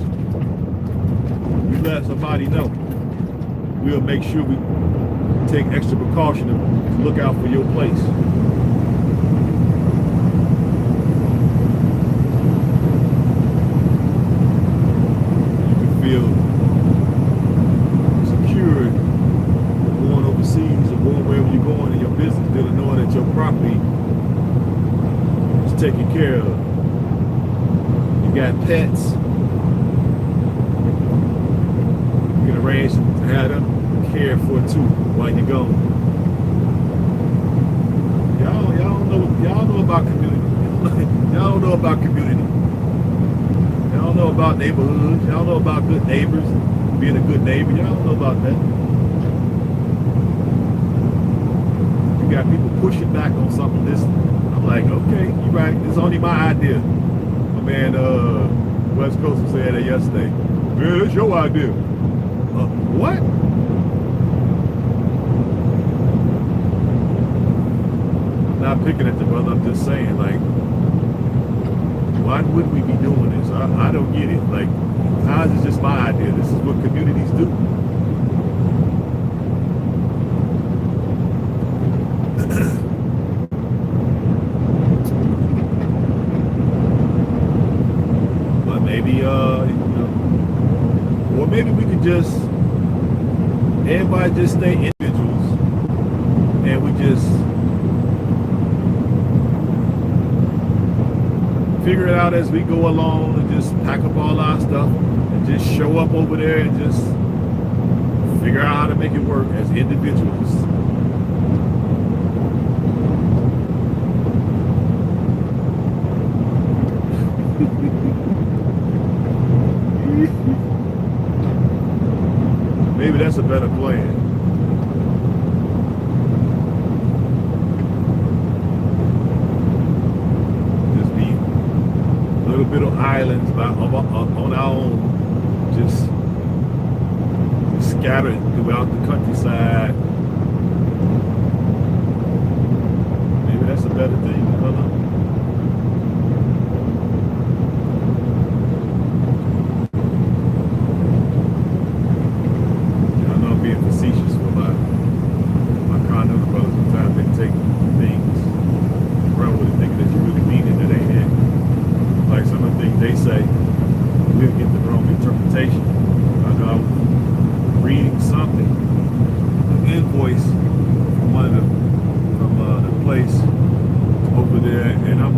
you let somebody know. We'll make sure we take extra precaution to look out for your place. Feel secure going overseas or going wherever you're going in your business, dealing knowing that your property is taken care of. You got pets, you can arrange to have them cared for too while you're gone. Y'all know about community. Y'all don't know about community. Y'all know about neighborhoods. Y'all know about good neighbors, being a good neighbor. Y'all don't know about that. You got people pushing back on something. This, I'm like, okay, you're right. It's only my idea. My man, West Coast was saying that yesterday. Man, it's your idea. What? I'm not picking at the brother. I'm just saying, like, why would we be doing this? I don't get it. Like, how is this just my idea? This is what communities do. But maybe, you know, or maybe we could just, everybody just stay individuals, and we just figure it out as we go along, and just pack up all our stuff and just show up over there and just figure out how to make it work as individuals. Maybe that's a better plan. Little islands on our own, just scattered throughout the countryside. Maybe that's a better thing. I don't know.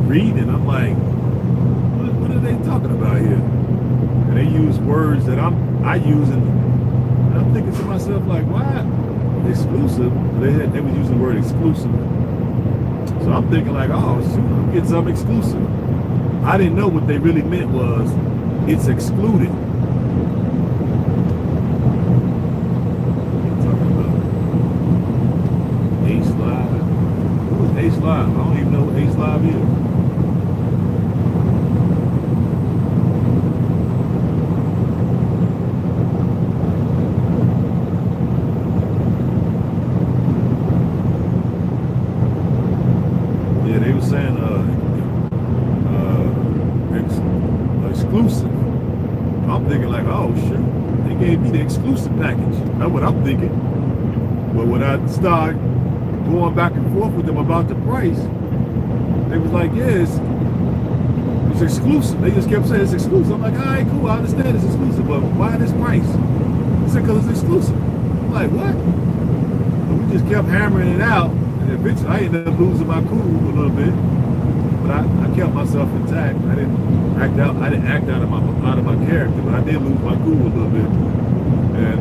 reading, and I'm like, what are they talking about here? And they use words that I use, and I'm thinking to myself, like, why exclusive? They were using the word exclusive. So I'm thinking like, oh shoot, I'm getting something exclusive. I didn't know what they really meant was it's excluded. H.Live. Who is H.Live? I don't even know what H.Live is. Yeah, they were saying exclusive. I'm thinking like, oh shoot, they gave me the exclusive package. That's what I'm thinking. But when I started going back and forth with them about the price, they was like, yes, it's exclusive. They just kept saying it's exclusive. I'm like, all right, cool, I understand it's exclusive, but why this price? They said, because it's exclusive. I'm like, what? And we just kept hammering it out, and eventually I ended up losing my cool a little bit. But I kept myself intact. I didn't act out of my character, but I did lose my cool a little bit. And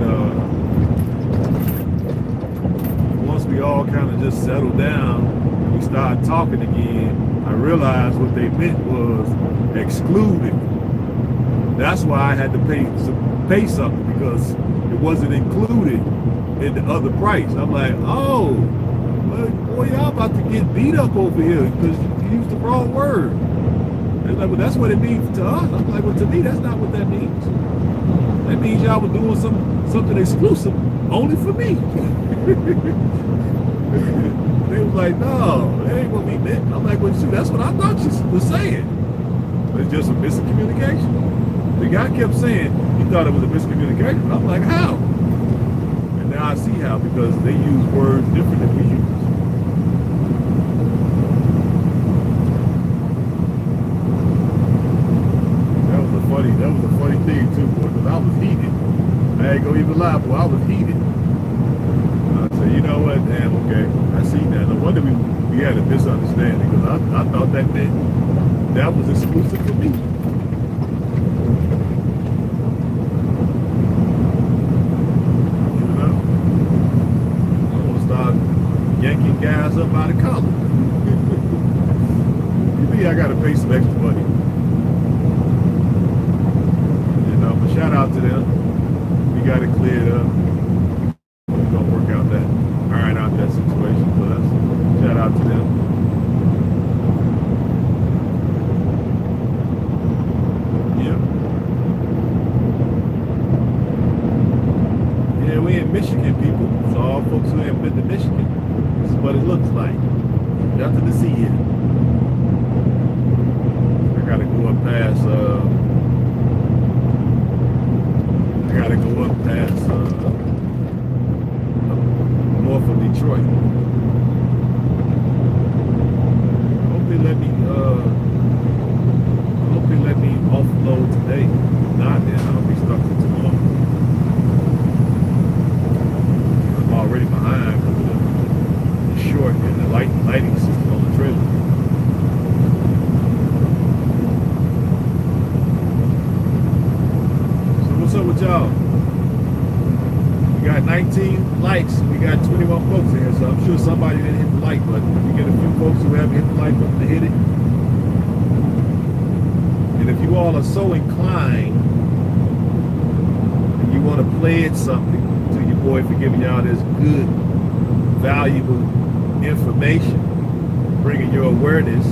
once we all kind of just settled down and we started talking again, I realized what they meant was excluded. That's why I had to pay something, because it wasn't included in the other price. I'm like, oh, well, boy, y'all about to get beat up over here because you used the wrong word. They're like, well, that's what it means to us. I'm like, well, to me, that's not what that means. That means y'all were doing something exclusive only for me. They was like, no, that ain't what we meant. I'm like, well, shoot, that's what I thought you were saying. But it's just a miscommunication. The guy kept saying he thought it was a miscommunication. I'm like, how? And now I see how, because they use words different than we use. That was a funny thing too, boy, because I was heated. I ain't gonna even lie, boy, I was heated. I said, you know what, damn, okay, I see that. No wonder we had a misunderstanding, because I thought that meant that was exclusive for me. You know? I'm gonna start yanking guys up by the collar. You think I gotta pay some extra money? Shout out to them. We got it cleared up. We're gonna work out that, iron out that situation for us. Shout out to them. Yep. Yeah, we in Michigan, people. So all folks who haven't been to Michigan, this is what it looks like. Nothing to see here. I gotta go up past north of Detroit. I hope they let me offload today. If not, then I'll be stuck for tomorrow. I'm already behind because of the short and the lighting system on the trailer. So what's up with y'all? We got 19 likes. We got 21 folks in here, so I'm sure somebody didn't hit the like button. We get a few folks who haven't hit the like button to hit it. And if you all are so inclined and you want to pledge something to your boy for giving y'all this good, valuable information, bringing your awareness,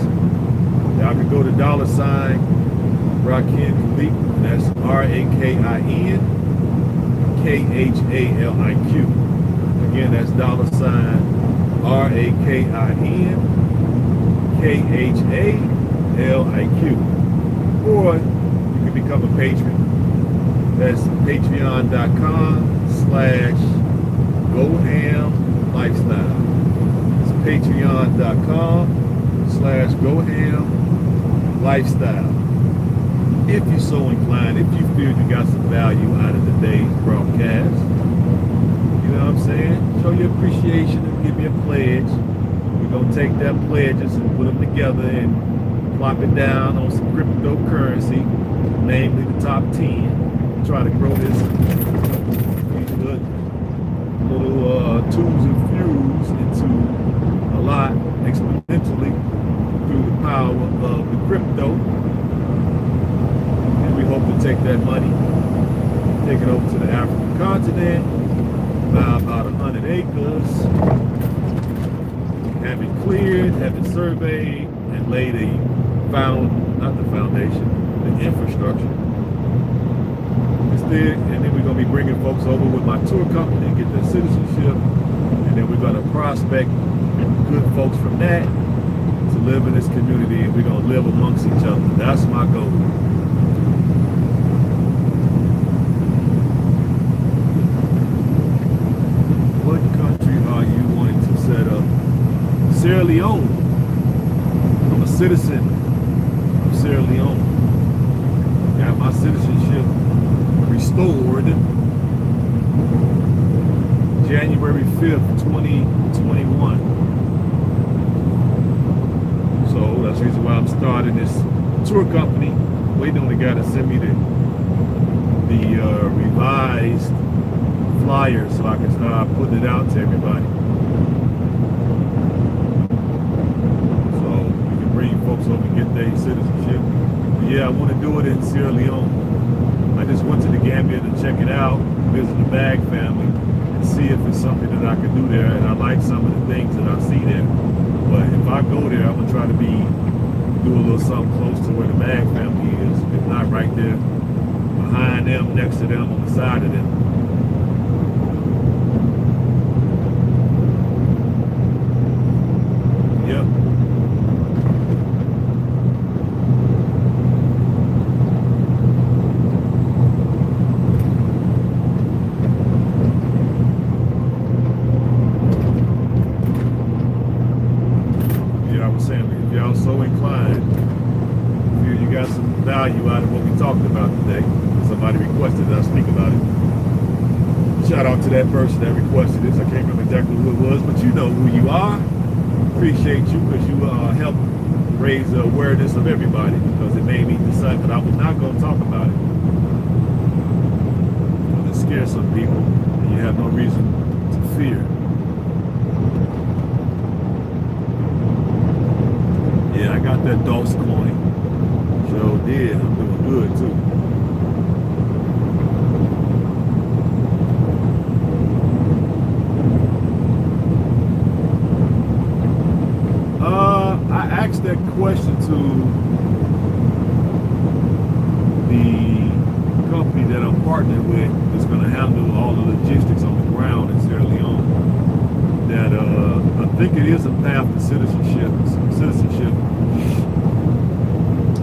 y'all can go to $Rakin Khaliq. That's RAKIN KHALIQ. Again, that's $RAKIN KHALIQ. Or you can become a patron. That's patreon.com/GoHamLifestyle. It's patreon.com/GoHamLifestyle. If you're so inclined, if you feel you got some value out of today's broadcast, you know what I'm saying? Show your appreciation and give me a pledge. We're going to take them pledges and put them together and plop it down on some cryptocurrency, namely the top 10. Try to grow these little tools and fuels into a lot exponentially through the power of the crypto. And we hope to take that money, take it over to the African continent, buy about 100 acres, have it cleared, have it surveyed, and lay the infrastructure. And then we're going to be bringing folks over with my tour company, get their citizenship, and then we're going to prospect good folks from that to live in this community, and we're going to live amongst each other. That's my goal. What country are you wanting to set up? Sierra Leone. I'm a citizen of Sierra Leone. Got my citizenship restored January 5th, 2021. So that's the reason why I'm starting this tour company. Waiting on the guy to send me the revised flyer so I can start putting it out to everybody. So we can bring folks over and get their citizenship. But yeah, I want to do it in Sierra Leone. I just went to the Gambia to check it out, visit the Bag family, and see if it's something that I can do there. And I like some of the things that I see there. But if I go there, I'm gonna try to do a little something close to where the Bag family is, if not right there behind them, next to them, on the side of them. Yep. So inclined, if you got some value out of what we talked about today, somebody requested that I speak about it. Shout out to that person that requested this. I can't remember exactly who it was, but you know who you are. Appreciate you because you helped raise the awareness of everybody, because it made me decide that I was not going to talk about it. It scares some people, and you have no reason to fear. Yeah, I got that DOS coin. Sure did. I'm doing good too. I asked that question to the company that I'm partnered with that's going to handle all the logistics on the ground in Sierra Leone. That I think it is a path to citizenship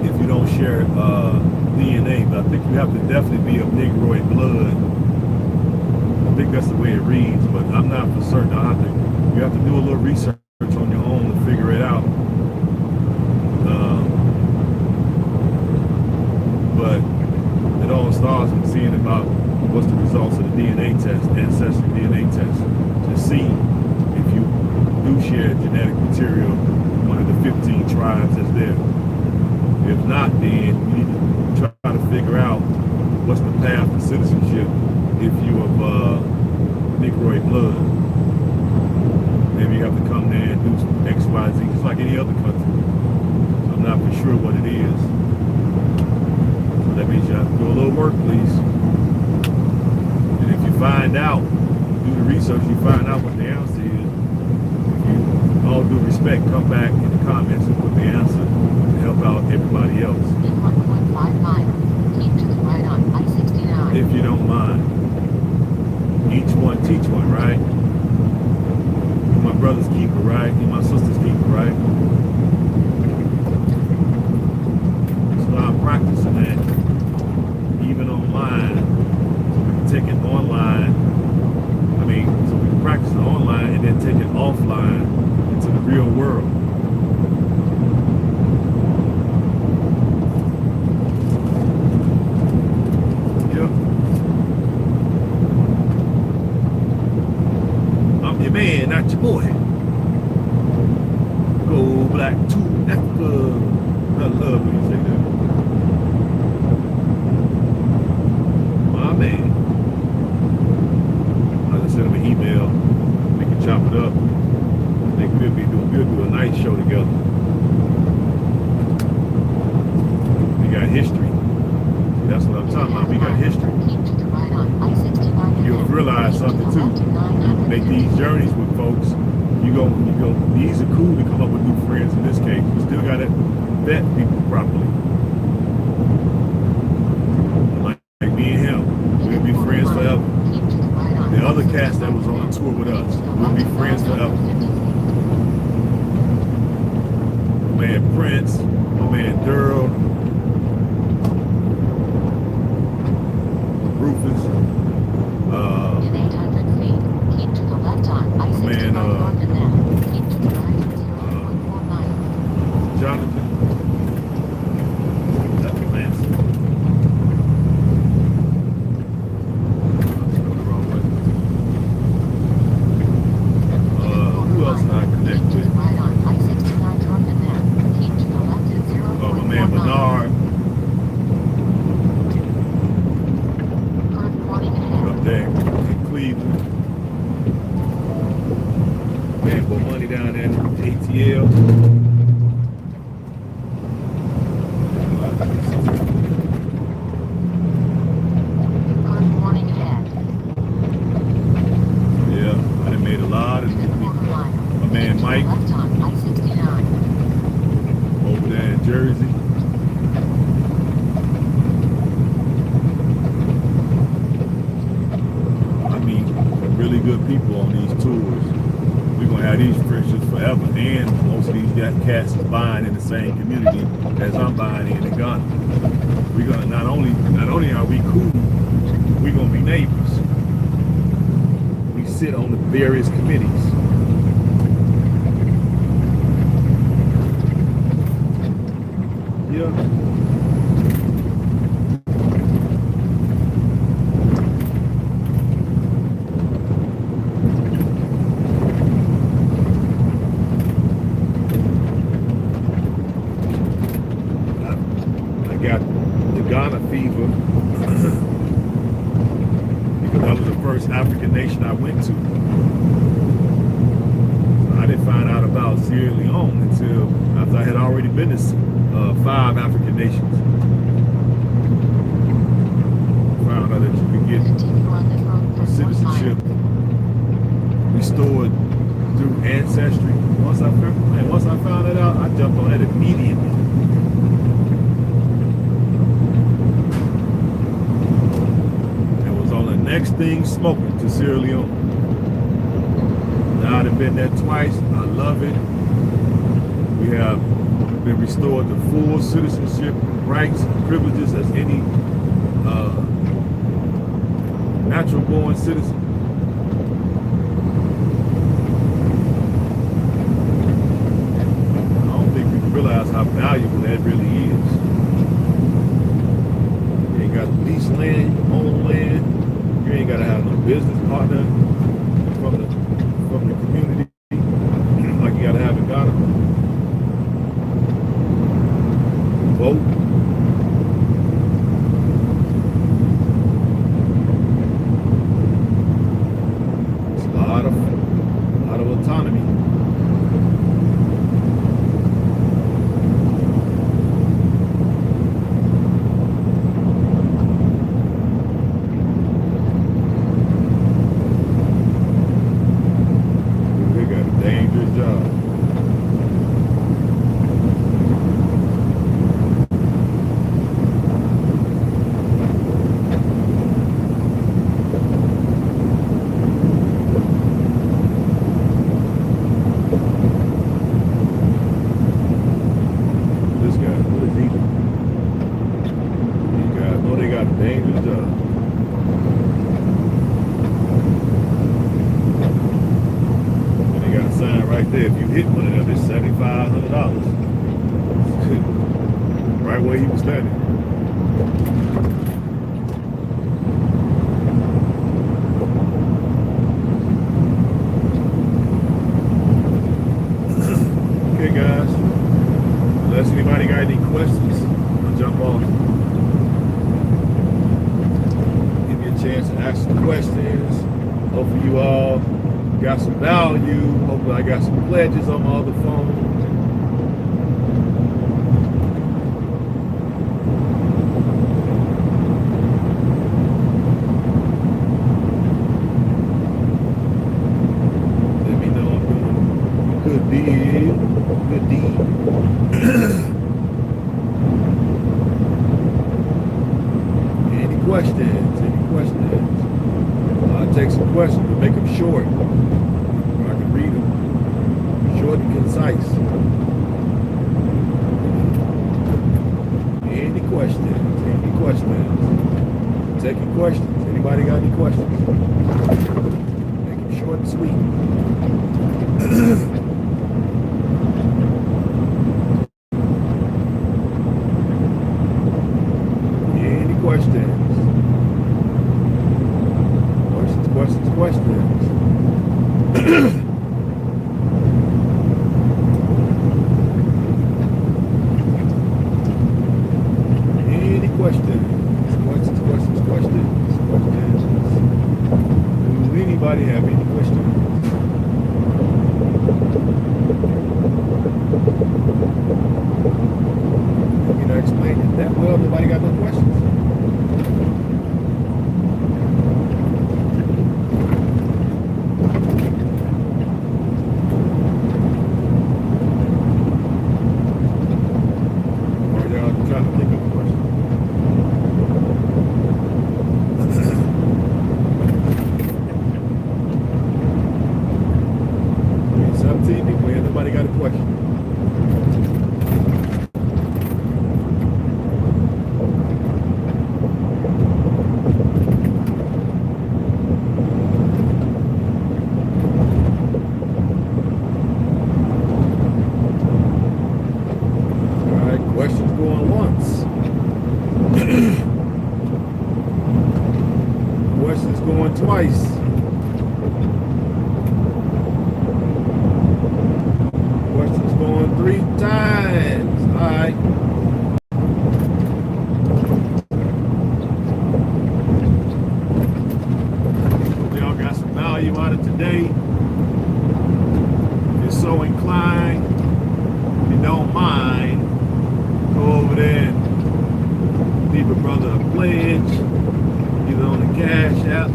if you don't share DNA, but I think you have to definitely be of Negroid blood. I think that's the way it reads, but I'm not for certain. You have to do a little research on your own to figure it out. But it all starts with seeing about what's the results of the DNA test, ancestry DNA test, to see if you do share genetic material, one of the 15 tribes that's there. If not, then you need to try to figure out what's the path to citizenship if you have Negroid blood. Maybe you have to come there and do some X, Y, Z, just like any other country. So I'm not for sure what it is. So that means you have to do a little work, please. And if you find out, do the research, you find out what the answer is. All due respect, come back in the comments and put the answer to help out everybody else. In 1.5 miles, keep to the right on I-69. If you don't mind. Each one teach one, right? You're my brother's keeper, right? You're my sister's keeper, right? So I'm practicing that, even online. So we can take it online. So we can practice it online and then take it offline into the real world. Yep. I'm your man, not your boy. Go Black to Africa. love when you say that. My man. I just sent him an email. We can chop it up. I think we'll do a nice show together. We got history. That's what I'm talking about. We got history. You'll realize something too. Make these journeys with folks. You go. These are cool to come up with new friends. In this case, we still got to vet people properly. Like me and him, we'll be friends forever. The other cast that was on tour with us, we'll be friends forever. My man Prince, my man Durrell, Rufus. In 800 feet, keep to the left on I-65 Man, north and then keep to the right at 0.49. Jonathan. That's Lance. Who else did I connect with? Right on I-69 north and then keep to the left at 0.49. Oh, my man Bernard. Current warning ahead. Up there in Cleveland. Man, put money down there in ATL. Current warning ahead. Yeah, I done made a lot of In a quarter mile. my man Mike Left on I-69. over there in Jersey. I mean, really good people on these tours. We're gonna have these friendships forever, and most of these cats is buying in the same community as I'm buying in Ghana. We're gonna not only are we cool, we're gonna be neighbors. We sit on the various committees. Yeah. I got the Ghana fever because that was the first African nation I went to. I didn't find out about Sierra Leone until after I had already been to 5 African nations. Found out that you could get Continue on this road for 4 citizenship miles. restored through ancestry. Once I found that out, I jumped on that immediately. And was on the next thing smoking to Sierra Leone. Now I've been there twice. I love it. We have been restored to full citizenship rights and privileges as any natural born citizen. I don't think people realize how valuable that really is. You ain't got to lease land, you own land. You ain't got to have no business partner from the community like you got to have in Ghana. Vote. It's a lot of autonomy. They got a dangerous job. This guy, what is he doing? These guys know they got a dangerous job. And they got a sign right there. If you hit one of them, it's $7,500. Right where he was standing. Okay, guys. Unless anybody got any questions, I'll jump off. Give me a chance to ask some questions. Hopefully you all got some value. Hopefully I got some pledges on my other phone. Let me know I'm doing a good deed. Good deed. Any questions? Any questions? I'll take some questions, but make them short. Where I can read them. Short and concise. Any questions? Any questions? Taking questions. Anybody got any questions? Make them short and sweet. Any questions? Questions. Any questions? Questions. Do anybody have any questions? You know, explain it that well. Nobody got no questions. Everybody got a question? All right, questions going once. Questions going twice. Going 3 times. All right. Hope y'all got some value out of today. If you're so inclined, if you don't mind, go over there and leave a brother a pledge, either on the Cash App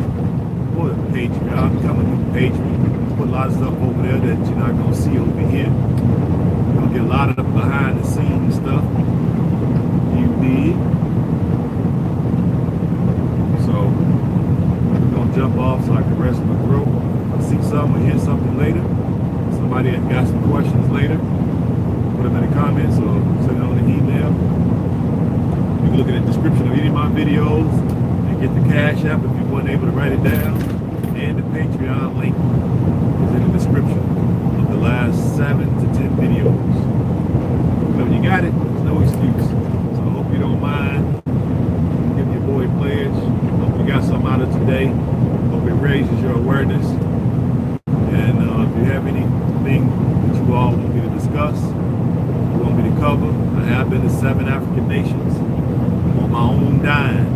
or the Patreon. Become a new patron. Put a lot of stuff over there that you're not going to see over here. You'll get a lot of the behind the scenes stuff. You did. So we're going to jump off so I can rest my throat. See something or hear something later. Somebody that got some questions later, put them in the comments or send it on the email. You can look at the description of any of my videos and get the Cash App if you weren't able to write it down. And the Patreon link is in the description of the last 7 to 10 videos. So when you got it, there's no excuse. So I hope you don't mind. Give your boy a pledge. Hope you got something out of today. Hope it raises your awareness. And if you have anything that you all want me to discuss, you want me to cover, I have been to 7 African nations on my own dime.